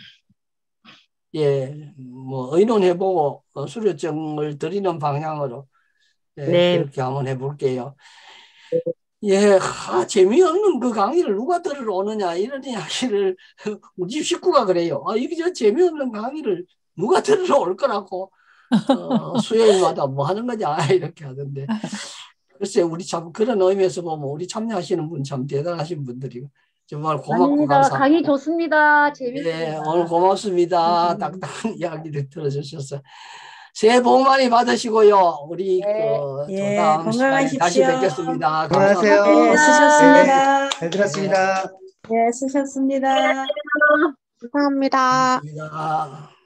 예, 뭐 의논해보고 수료증을 드리는 방향으로 그렇게 한번 해볼게요. 예, 재미없는 그 강의를 누가 들으러 오느냐 이런 이야기를 우리 집 식구가 그래요. 이게 저 재미없는 강의를 누가 들으러 올 거라고 수요일마다 뭐 하는 거냐 이렇게 하던데, 글쎄 우리 참 그런 의미에서 보면 우리 참여하시는 분 참 대단하신 분들이고 정말 고맙고 감사합니다. 강의 좋습니다. 재밌습니다. 네, 오늘 고맙습니다. 딱딱한 이야기를 들어주셔서 새해 복 많이 받으시고요. 우리 다음 시간에 다시 뵙겠습니다. 안녕하세요. 네, 쓰셨습니다. 잘 들었습니다. 네, 쓰셨습니다. 감사합니다. 감사합니다.